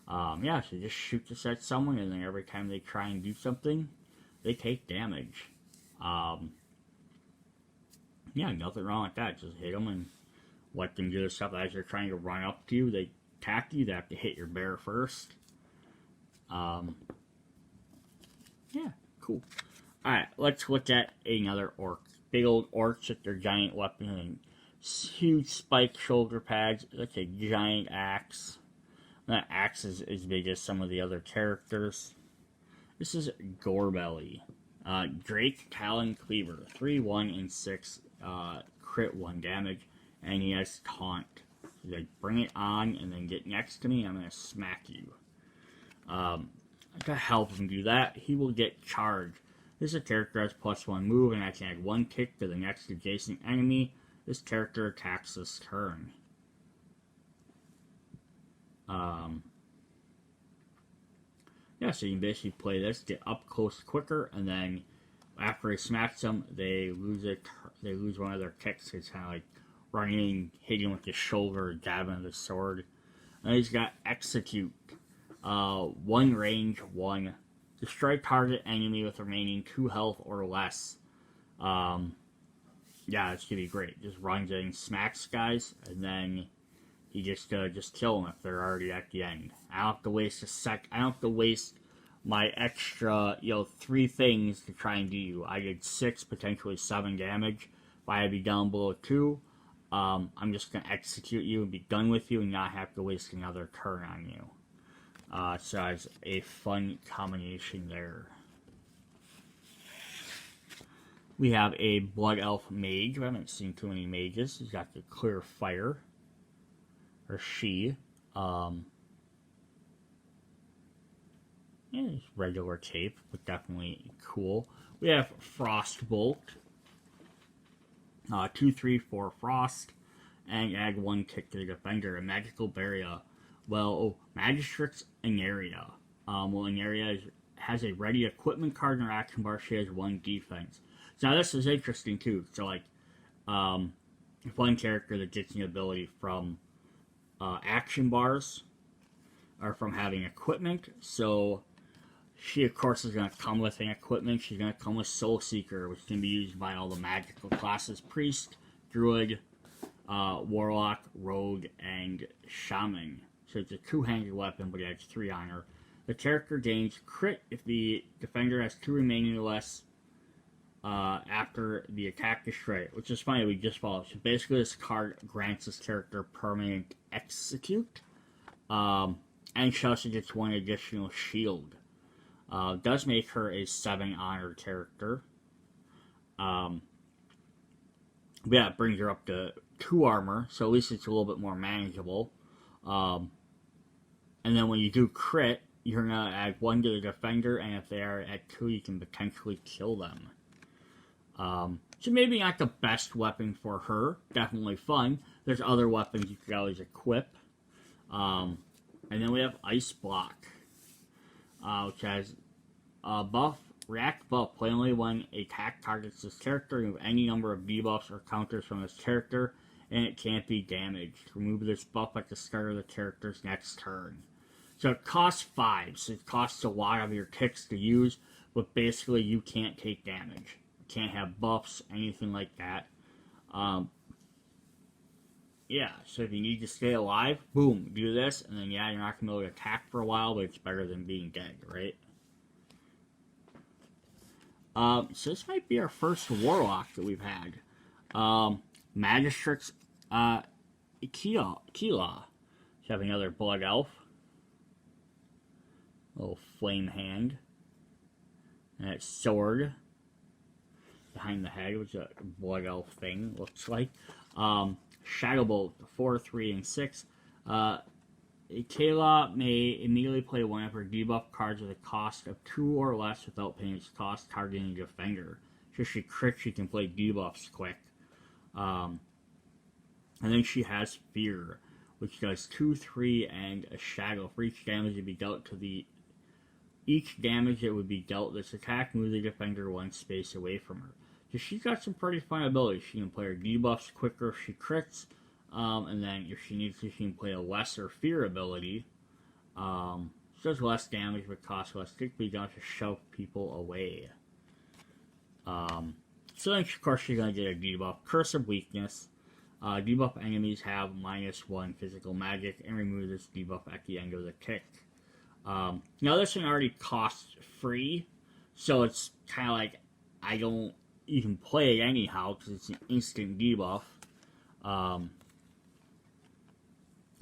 Yeah, so just shoot this at someone, and then every time they try and do something, they take damage. Yeah, nothing wrong with that. Just hit them and let them do the stuff as they're trying to run up to you. They attack you, they have to hit your bear first. Yeah, cool. Alright, let's look at another orc. Big old orcs with their giant weapon and huge spiked shoulder pads. Like a giant axe. That axe is as big as some of the other characters. This is Gorebelly. Drake Talon Cleaver. 3, 1, and 6. Crit 1 damage. And he has Taunt. He's like, bring it on and then get next to me. I'm going to smack you. To help him do that, he will get Charge. This character has +1 move, and I can add 1 kick to the next adjacent enemy. This character attacks this turn. Yeah, so you can basically play this, get up close quicker, and then after he smacks them, they lose it. They lose one of their kicks. It's kind of like running, hitting with the shoulder, jabbing with the sword. And he's got Execute. 1 range, 1. Destroy target enemy with remaining 2 health or less. Yeah, it's gonna be great. Just runs in, smacks guys, and then you just kill them if they're already at the end. I don't have to waste I don't have to waste my extra, 3 things to try and do you. I did 6, potentially 7 damage. If I had to be down below 2, I'm just gonna execute you and be done with you and not have to waste another turn on you. So it's a fun combination there. We have a Blood Elf Mage. I haven't seen too many mages. He's got the Clear Fire. Or she. Yeah, it's regular tape, but definitely cool. We have Frostbolt. 2, 3, 4 Frost. And add 1 kick to the defender. A Magical Barrier. Well, Magistrix Inaria. Inaria has a ready equipment card in her action bar. She has 1 defense. So now this is interesting too. So like, one character that gets an ability from action bars, or from having equipment. So she of course is going to come with an equipment. She's going to come with Soul Seeker, which can be used by all the magical classes: Priest, Druid, Warlock, Rogue, and Shaman. So it's a 2-handed weapon, but it adds 3 on her. The character gains crit if the defender has 2 remaining or less after the attack is straight, which is funny, we just followed. So basically this card grants this character permanent execute, and she also gets 1 additional shield. Does make her a 7 honor character. But yeah, it brings her up to 2 armor, so at least it's a little bit more manageable. And then when you do crit, you're going to add 1 to the defender, and if they are at 2, you can potentially kill them. So maybe not the best weapon for her. Definitely fun. There's other weapons you could always equip. And then we have Ice Block, which has buff, react buff. Play only when a attack targets this character. Remove any number of debuffs or counters from this character, and it can't be damaged. Remove this buff at the start of the character's next turn. So it costs 5, so it costs a lot of your ticks to use, but basically you can't take damage. You can't have buffs, anything like that. Yeah, so if you need to stay alive, boom, do this, and then yeah, you're not going to be able to attack for a while, but it's better than being dead, right? So this might be our first Warlock that we've had. Magistrix Kila. We have another Blood Elf. Little flame hand. And it's sword behind the head, which is a Blood Elf thing, looks like. Shadowbolt, 4, 3, and 6. Kayla may immediately play one of her debuff cards with a cost of 2 or less without paying its cost, targeting a defender. So she crits, she can play debuffs quick. And then she has Fear, which does 2, 3, and a shadow. For each damage to be dealt to the... Each damage that would be dealt, this attack moves the defender 1 space away from her. So she's got some pretty fun abilities. She can play her debuffs quicker if she crits. And then if she needs to, she can play a lesser Fear ability. She does less damage but costs less tick, but you don't have to shove people away. So then, of course, she's going to get a debuff. Curse of Weakness. Debuff enemies have -1 physical magic, and remove this debuff at the end of the tick. Now this one already costs free, so it's kind of like, you can play it anyhow, because it's an instant debuff. So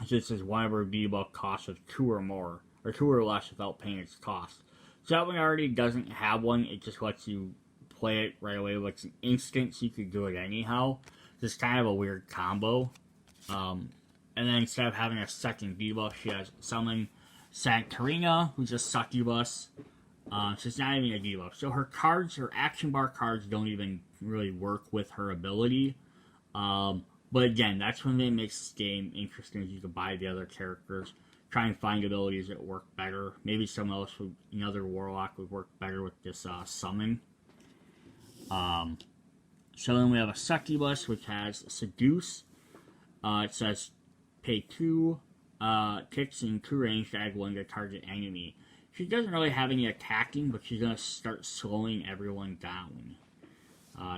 it says whenever debuff costs of 2 or more, or 2 or less without paying its cost. So that one already doesn't have one, it just lets you play it right away, but it's an instant, so you could do it anyhow. It's kind of a weird combo. And then instead of having a second debuff, she has Summon Santarina, who's a succubus. So it's not even a debuff. So her cards, her action bar cards, don't even really work with her ability. But again, that's when it makes this game interesting. Is you can buy the other characters, try and find abilities that work better. Maybe someone else, another warlock, would work better with this summon. So then we have a succubus, which has seduce. It says pay 2 ticks in 2 range to add 1 to target enemy. She doesn't really have any attacking, but she's going to start slowing everyone down.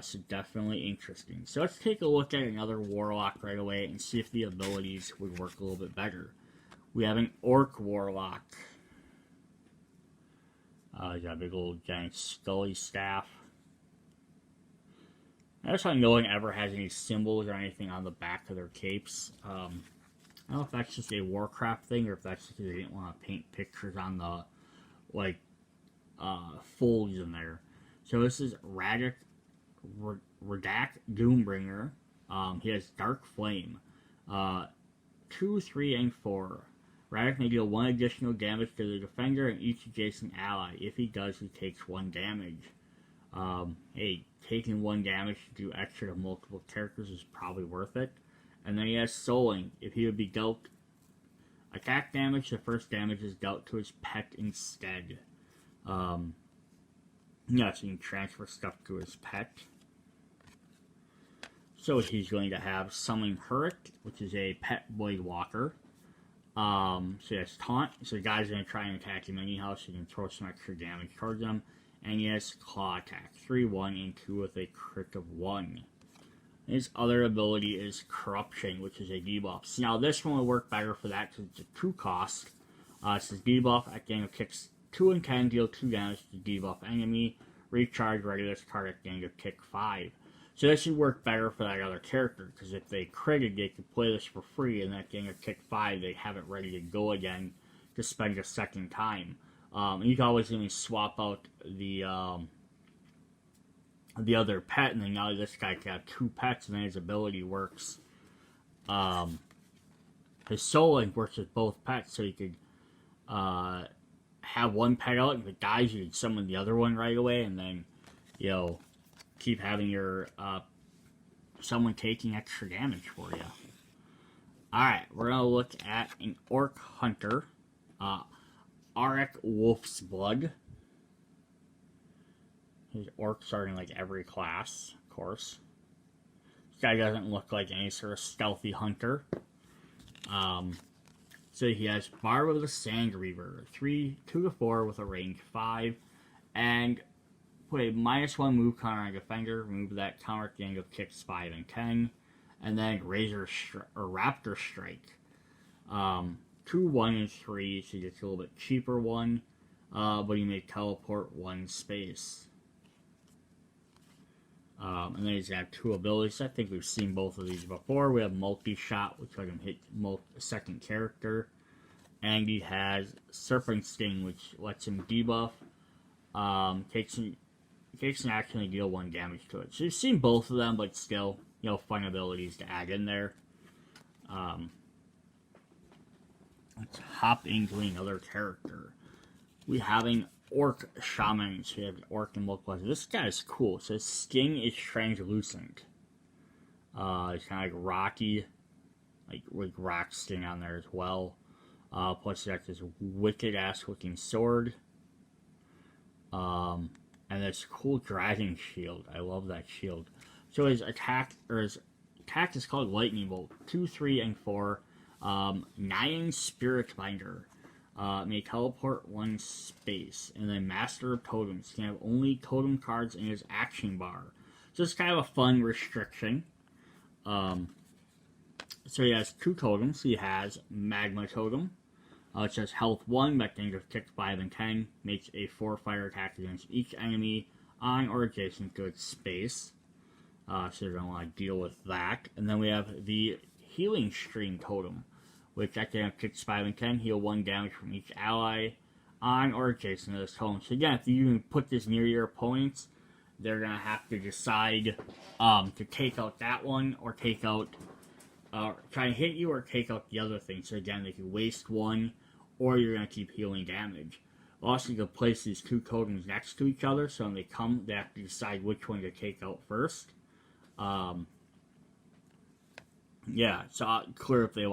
So definitely interesting. So let's take a look at another warlock right away and see if the abilities would work a little bit better. We have an orc warlock. He's got a big old giant scully staff. I just want no one ever has any symbols or anything on the back of their capes. I don't know if that's just a Warcraft thing or if that's because they didn't want to paint pictures on the folds in there. So this is Radak Doombringer. He has Dark Flame. 2, 3, and 4. Radak may deal 1 additional damage to the defender and each adjacent ally. If he does, he takes 1 damage. Hey, taking 1 damage to do extra to multiple characters is probably worth it. And then he has Souling. If he would be dealt attack damage, the first damage is dealt to his pet instead. Yeah, so you can transfer stuff to his pet. So he's going to have Summon Hurric, which is a pet Void Walker. So he has Taunt, so the guy's going to try and attack him anyhow, so you can throw some extra damage towards him. And he has Claw Attack, 3, 1, and 2 with a crit of 1. His other ability is Corruption, which is a debuff. So now this one will work better for that because it's a 2 cost. It says debuff at the end of kicks 2 and 10, deal 2 damage to debuff enemy. Recharge regular card at the end of kick 5. So this should work better for that other character because if they critted, they could play this for free, and at the end of kick 5, they have it ready to go again to spend a second time. And you can always even swap out the other pet, and then now this guy can have 2 pets, and then his ability works. His Soul Link works with both pets, so you could have 1 pet out, and if it dies, you can summon the other one right away, and then, you know, keep having your someone taking extra damage for you. Alright, we're going to look at an Orc Hunter. Arik Wolf's Blood. His orcs are in like every class, of course. This guy doesn't look like any sort of stealthy hunter. So he has Barb of the Sand Reaver, 2 to 4 with a range 5, and put a -1 move counter on defender. Remove that counter at the end of kicks 5 and 10, and then Raptor Strike. 2, 1, and 3, so he gets a little bit cheaper one, but he may teleport 1 space. And then he's got 2 abilities. I think we've seen both of these before. We have Multi-Shot, which let him hit a second character. And he has Serpent Sting, which lets him debuff. Takes an action to deal 1 damage to it. So you've seen both of them, but still, you know, fun abilities to add in there. Let's hop into another character. We have an Orc Shaman. So we have an Orc and multiple. This guy is cool. So his skin is translucent. It's kind of like rocky, like rock skin on there as well. Plus he got this wicked ass looking sword. And this cool dragon shield. I love that shield. So his attack is called Lightning Bolt. 2, 3, and 4. 9 Spirit Binder. May teleport 1 space. And then Master of Totems. Can have only totem cards in his action bar. So it's kind of a fun restriction. So he has 2 totems. He has Magma Totem. It says health 1, rectangle kick 5 and 10. Makes a 4 fire attack against each enemy on or adjacent to its space. So you're going to want to deal with that. And then we have the Healing Stream Totem, which at the end of kicks 5 and 10, heal 1 damage from each ally on or adjacent to this totem. So again, if you put this near your opponents, they're going to have to decide to take out that one or take out, try and hit you or take out the other thing. So again, they can waste 1 or you're going to keep healing damage. Also, you can place these two tokens next to each other, so when they come, they have to decide which one to take out first. Yeah, so clear if they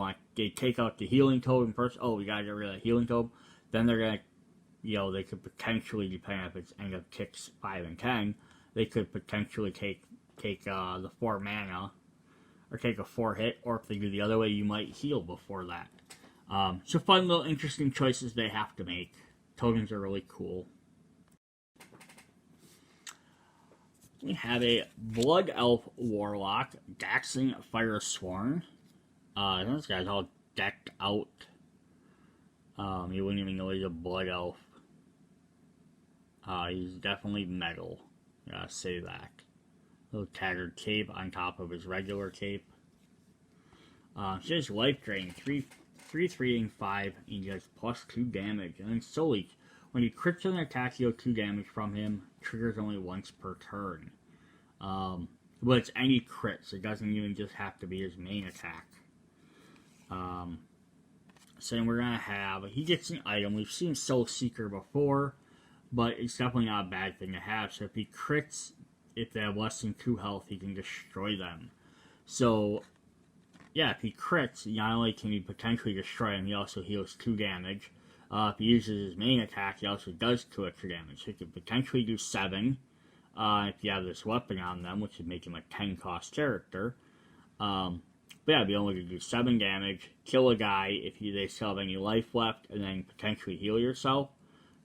take out the healing token first. Oh, we gotta get rid of the healing token. Then they're gonna, they could potentially, depending if it's end of ticks 5 and 10, they could potentially take the 4 mana, or take a 4 hit, or if they do the other way, you might heal before that. So fun little interesting choices they have to make. Tokens are really cool. We have a Blood Elf Warlock, Daxing Firesworn. This guy's all decked out. You wouldn't even know he's a Blood Elf. He's definitely metal. Gotta say that. Little tattered cape on top of his regular cape. Just life drain, 3, and 5, and he does +2 damage. And then solely, when you crits an attack, you deal 2 damage from him. Triggers only once per turn. But it's any crits. It doesn't even just have to be his main attack. So then we're gonna have, he gets an item. We've seen Soul Seeker before, but it's definitely not a bad thing to have. So if he crits, if they have less than 2 health, he can destroy them. So yeah, if he crits, not only can he potentially destroy him, he also heals 2 damage. If he uses his main attack, he also does 2 extra damage. So he could potentially do 7 if you have this weapon on them, which would make him a 10 cost character. But yeah, be only to do 7 damage, kill a guy if they still have any life left, and then potentially heal yourself.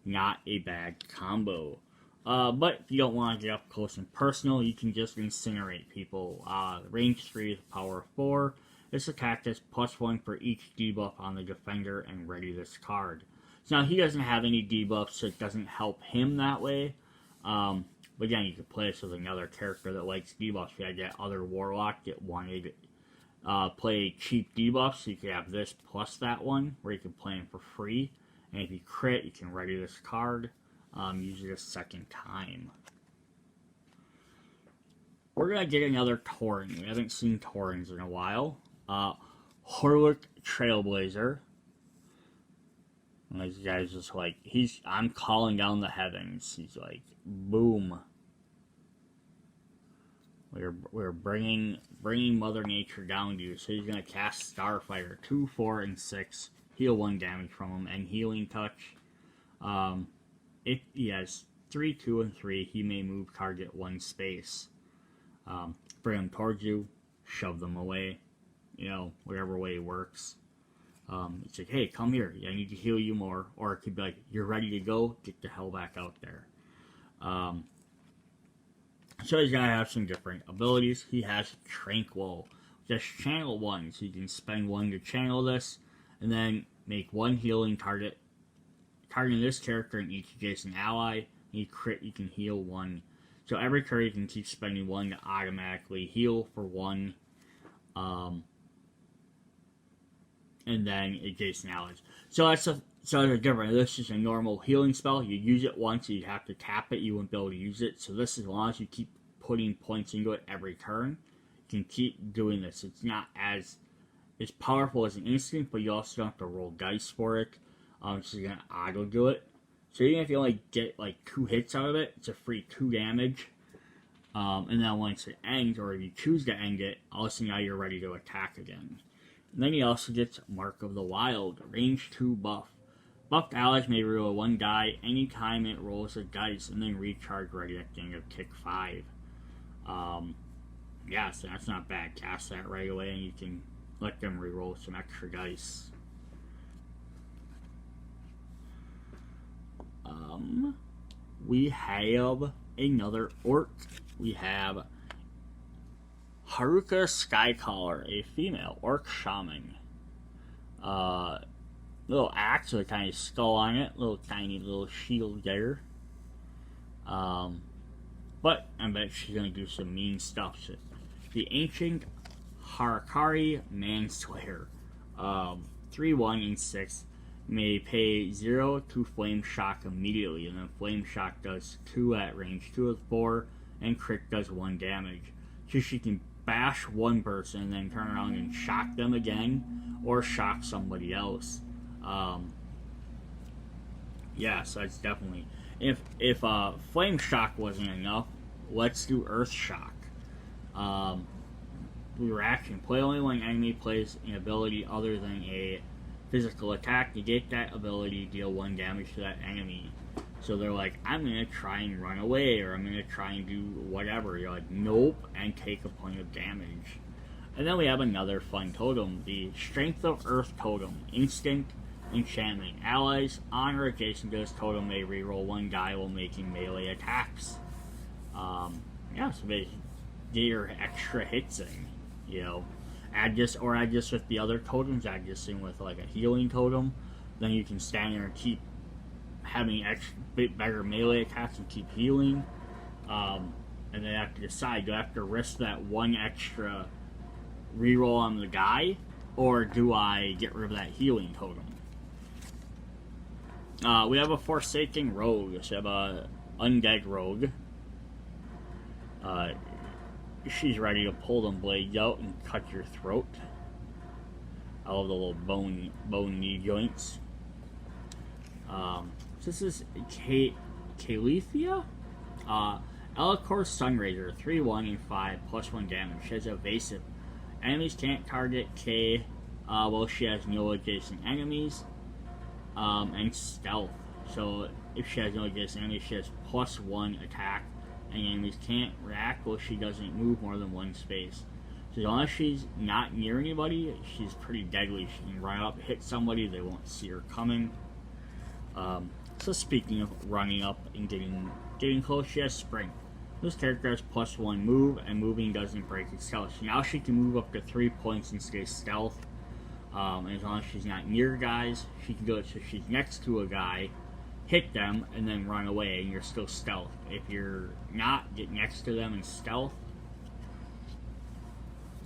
Not a bad combo. But if you don't want to get up close and personal, you can just incinerate people. Range 3 is power 4. This attack does +1 for each debuff on the defender and ready this card. So now he doesn't have any debuffs, so it doesn't help him that way. But again, you could play this with another character that likes debuffs. You gotta get other Warlock that wanted play cheap debuffs, so you could have this plus that one, where you can play him for free. And if you crit, you can ready this card, use it a second time. We're gonna get another Tauren. We haven't seen Taurens in a while. Horde Trailblazer. And this guy's just like, I'm calling down the heavens. He's like, boom. We're bringing Mother Nature down to you. So he's gonna cast Starfire, 2, 4, and 6, heal 1 damage from him, and Healing Touch. If he has 3, 2, and 3, he may move target 1 space. Bring them towards you, shove them away. Whatever way it works. It's like, hey, come here. I need to heal you more. Or it could be like, you're ready to go. Get the hell back out there. So he's gonna have some different abilities. He has Tranquil. Just channel 1. So you can spend 1 to channel this. And then make 1 healing target. Targeting this character and each adjacent ally. And you crit, you can heal 1. So every turn you can keep spending 1 to automatically heal for 1. And then adjacent allies. So that's different. This is a normal healing spell. You use it once, you have to tap it. You won't be able to use it. So this, as long as you keep putting points into it every turn, you can keep doing this. It's not as powerful as an instant, but you also don't have to roll dice for it. So you're gonna auto do it. So even if you only get like 2 hits out of it, it's a free 2 damage. And then once it ends, or if you choose to end it, also now you're ready to attack again. And then he also gets Mark of the Wild, range 2 buff. Buffed allies may reroll 1 die anytime it rolls a dice, and then recharge ready at the end of tick 5. Yeah, so that's not bad. Cast that right away, and you can let them reroll some extra dice. We have another orc. We have Haruka Skycaller, a female orc shaman. Little axe with a tiny skull on it, tiny little shield there. But I bet she's gonna do some mean stuff. So, the ancient Harakari Manslayer, 3, 1, and 6. May pay 0 to Flame Shock immediately, and then Flame Shock does 2 at range 2 of 4, and crit does 1 damage. So she can bash one person and then turn around and shock them again, or shock somebody else. Yeah, so that's definitely... If Flame Shock wasn't enough, let's do Earth Shock. Reaction. Play only when enemy plays an ability other than a physical attack. Negate that ability, deal 1 damage to that enemy. So they're like, I'm going to try and run away, or I'm going to try and do whatever. You're like, nope, and take a point of damage. And then we have another fun totem, the Strength of Earth totem. Instant enchantment. Allies on or adjacent to this totem may reroll 1 die while making melee attacks. Yeah, so they get your extra hits in, you know. Add this with the other totems, add this in with like a healing totem. Then you can stand there and keep having bit better melee attacks and keep healing. And then you have to decide, do I have to risk that 1 extra reroll on the guy, or do I get rid of that healing totem? We have a Forsaken Rogue, so we have a Undead Rogue. She's ready to pull them blades out and cut your throat. I love the little bone knee joints. This is Calethea? Elikor Sunraiser, 3-1 and 5, +1 damage. She has evasive. Enemies can't target K, well, she has no adjacent enemies. And stealth. So if she has no adjacent enemies, she has +1 attack. And enemies can't react while she doesn't move more than 1 space. So as long as she's not near anybody, she's pretty deadly. She can run up, hit somebody, they won't see her coming. So speaking of running up and getting close, she has Sprint. This character has +1 move, and moving doesn't break its stealth. So now she can move up to 3 points and stay stealth. And as long as she's not near guys, she can do it so she's next to a guy, hit them, and then run away, and you're still stealth. If you're not, get next to them and stealth.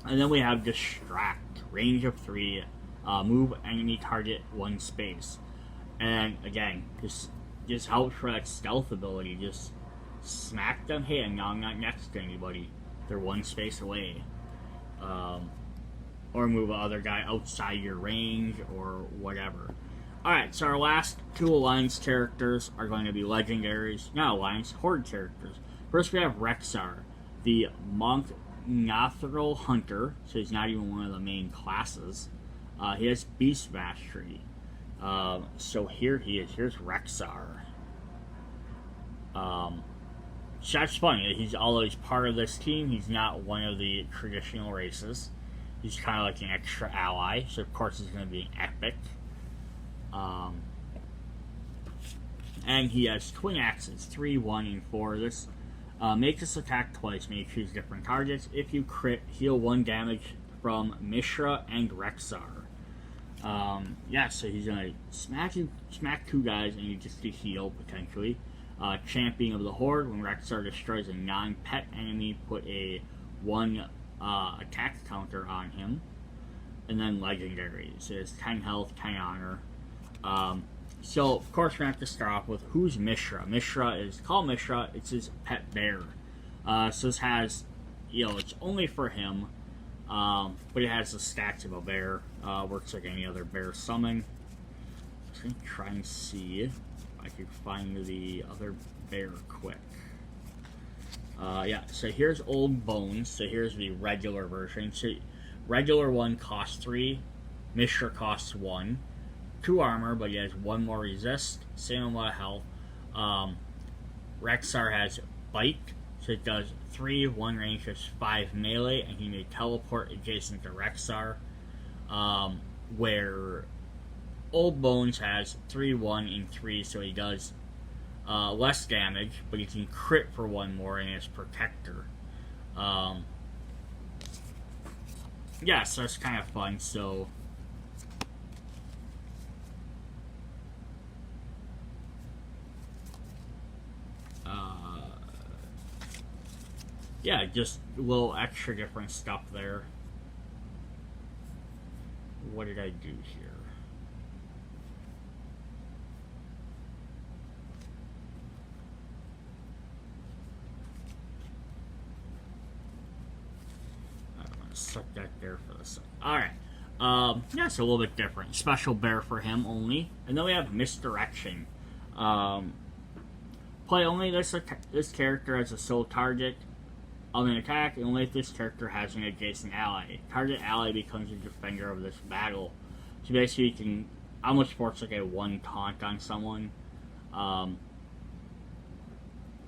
And then we have Distract, range of 3, move enemy target 1 space. And again, just helps for that stealth ability. Just smack them, hey, and now I'm not next to anybody. They're 1 space away. Or move another guy outside your range, or whatever. Alright, so our last 2 Alliance characters are going to be legendaries, not Alliance, Horde characters. First we have Rexxar, the Monk Nothril Hunter, so he's not even one of the main classes. He has Beast Mastery. So here he is, here's Rexxar. So that's funny, he's always part of this team, he's not one of the traditional races. He's kind of like an extra ally, so of course he's going to be an epic. And he has twin axes, 3, 1, and 4. This makes this attack twice, may choose different targets. If you crit, heal 1 damage from Mishra and Rexxar. Yeah, so he's gonna smack 2 guys, and you just get heal potentially. Champion of the Horde, when Rexxar destroys a non-pet enemy, put a 1 attack counter on him. And then legendary, so it's 10 health, 10 honor. So, of course, we're going to have to start off with who's Mishra. Mishra is called Mishra. It's his pet bear. So this has, it's only for him, but it has the stats of a bear. Works like any other bear summon. I'm going to try and see if I can find the other bear quick. Yeah, so here's Old Bones. So here's the regular version. So regular one costs 3. Mishra costs 1. 2 armor, but he has 1 more resist, same amount of health. Rexxar has Bite, so it does 3, 1 range, just 5 melee, and he may teleport adjacent to Rexxar. Where Old Bones has 3, 1, and 3, so he does less damage, but he can crit for 1 more, and is Protector. Yeah, so it's kind of fun, so... yeah, just a little extra different stuff there. What did I do here? I'm gonna suck that there for the second. Alright. Yeah, it's a little bit different. Special bear for him only. And then we have Misdirection. Play only this character as a sole target of an attack, and only if this character has an adjacent ally. Target ally becomes the defender of this battle. So basically, you can almost force like a one taunt on someone.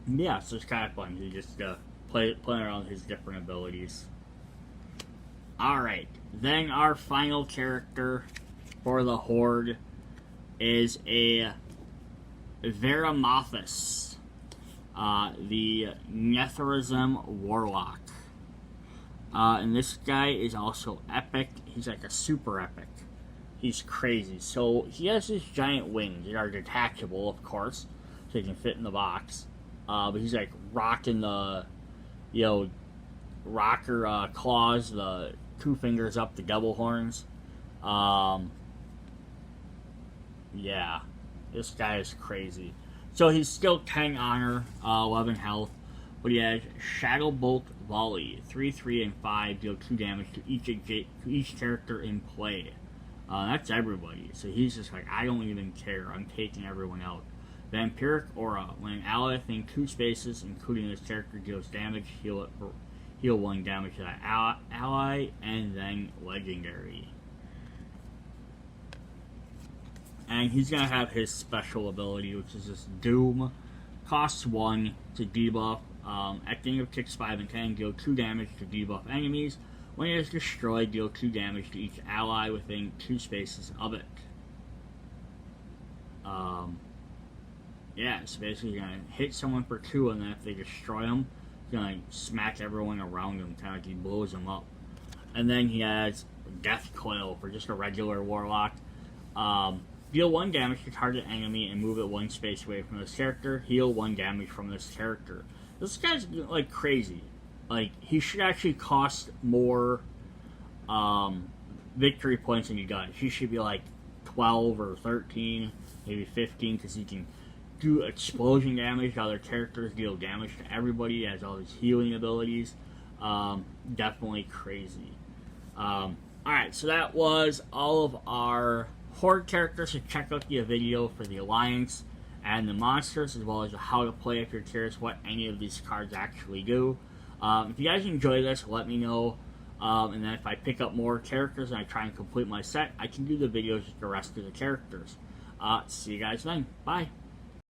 Yeah, so it's kind of fun. You just play around his different abilities. Alright, then our final character for the Horde is a Veramothus, the Netherism Warlock. And this guy is also epic. He's like a super epic. He's crazy. So he has these giant wings. They are detachable, of course, so he can fit in the box. But he's like rocking the, rocker claws, the 2 fingers up, the double horns. Yeah, this guy is crazy. So he's still 10 honor, 11 health, but he has Shadow Bolt Volley, 3, 3, and 5, deal 2 damage to each character in play. That's everybody. So he's just like, I don't even care. I'm taking everyone out. Vampiric Aura. When an ally within 2 spaces, including this character, deals damage, heal 1 damage to that ally, and then Legendary. And he's going to have his special ability, which is this Doom. Costs 1 to debuff. At the end of ticks 5 and 10, deal 2 damage to debuff enemies. When it is destroyed, deal 2 damage to each ally within 2 spaces of it. Yeah, so basically you're going to hit someone for 2, and then if they destroy them, he's going to smack everyone around him, kind of like he blows them up. And then he has Death Coil for just a regular Warlock. Deal 1 damage to target enemy and move it 1 space away from this character. Heal 1 damage from this character. This guy's like crazy. Like, he should actually cost more victory points than he does. He should be like 12 or 13, maybe 15, because he can do explosion damage to other characters, deal damage to everybody. He has all these healing abilities. Definitely crazy. Alright, so that was all of our Horde characters. So check out the video for the Alliance and the monsters, as well as how to play if you're curious what any of these cards actually do. If you guys enjoy this, let me know. And then if I pick up more characters and I try and complete my set, I can do the videos with the rest of the characters. See you guys then. Bye.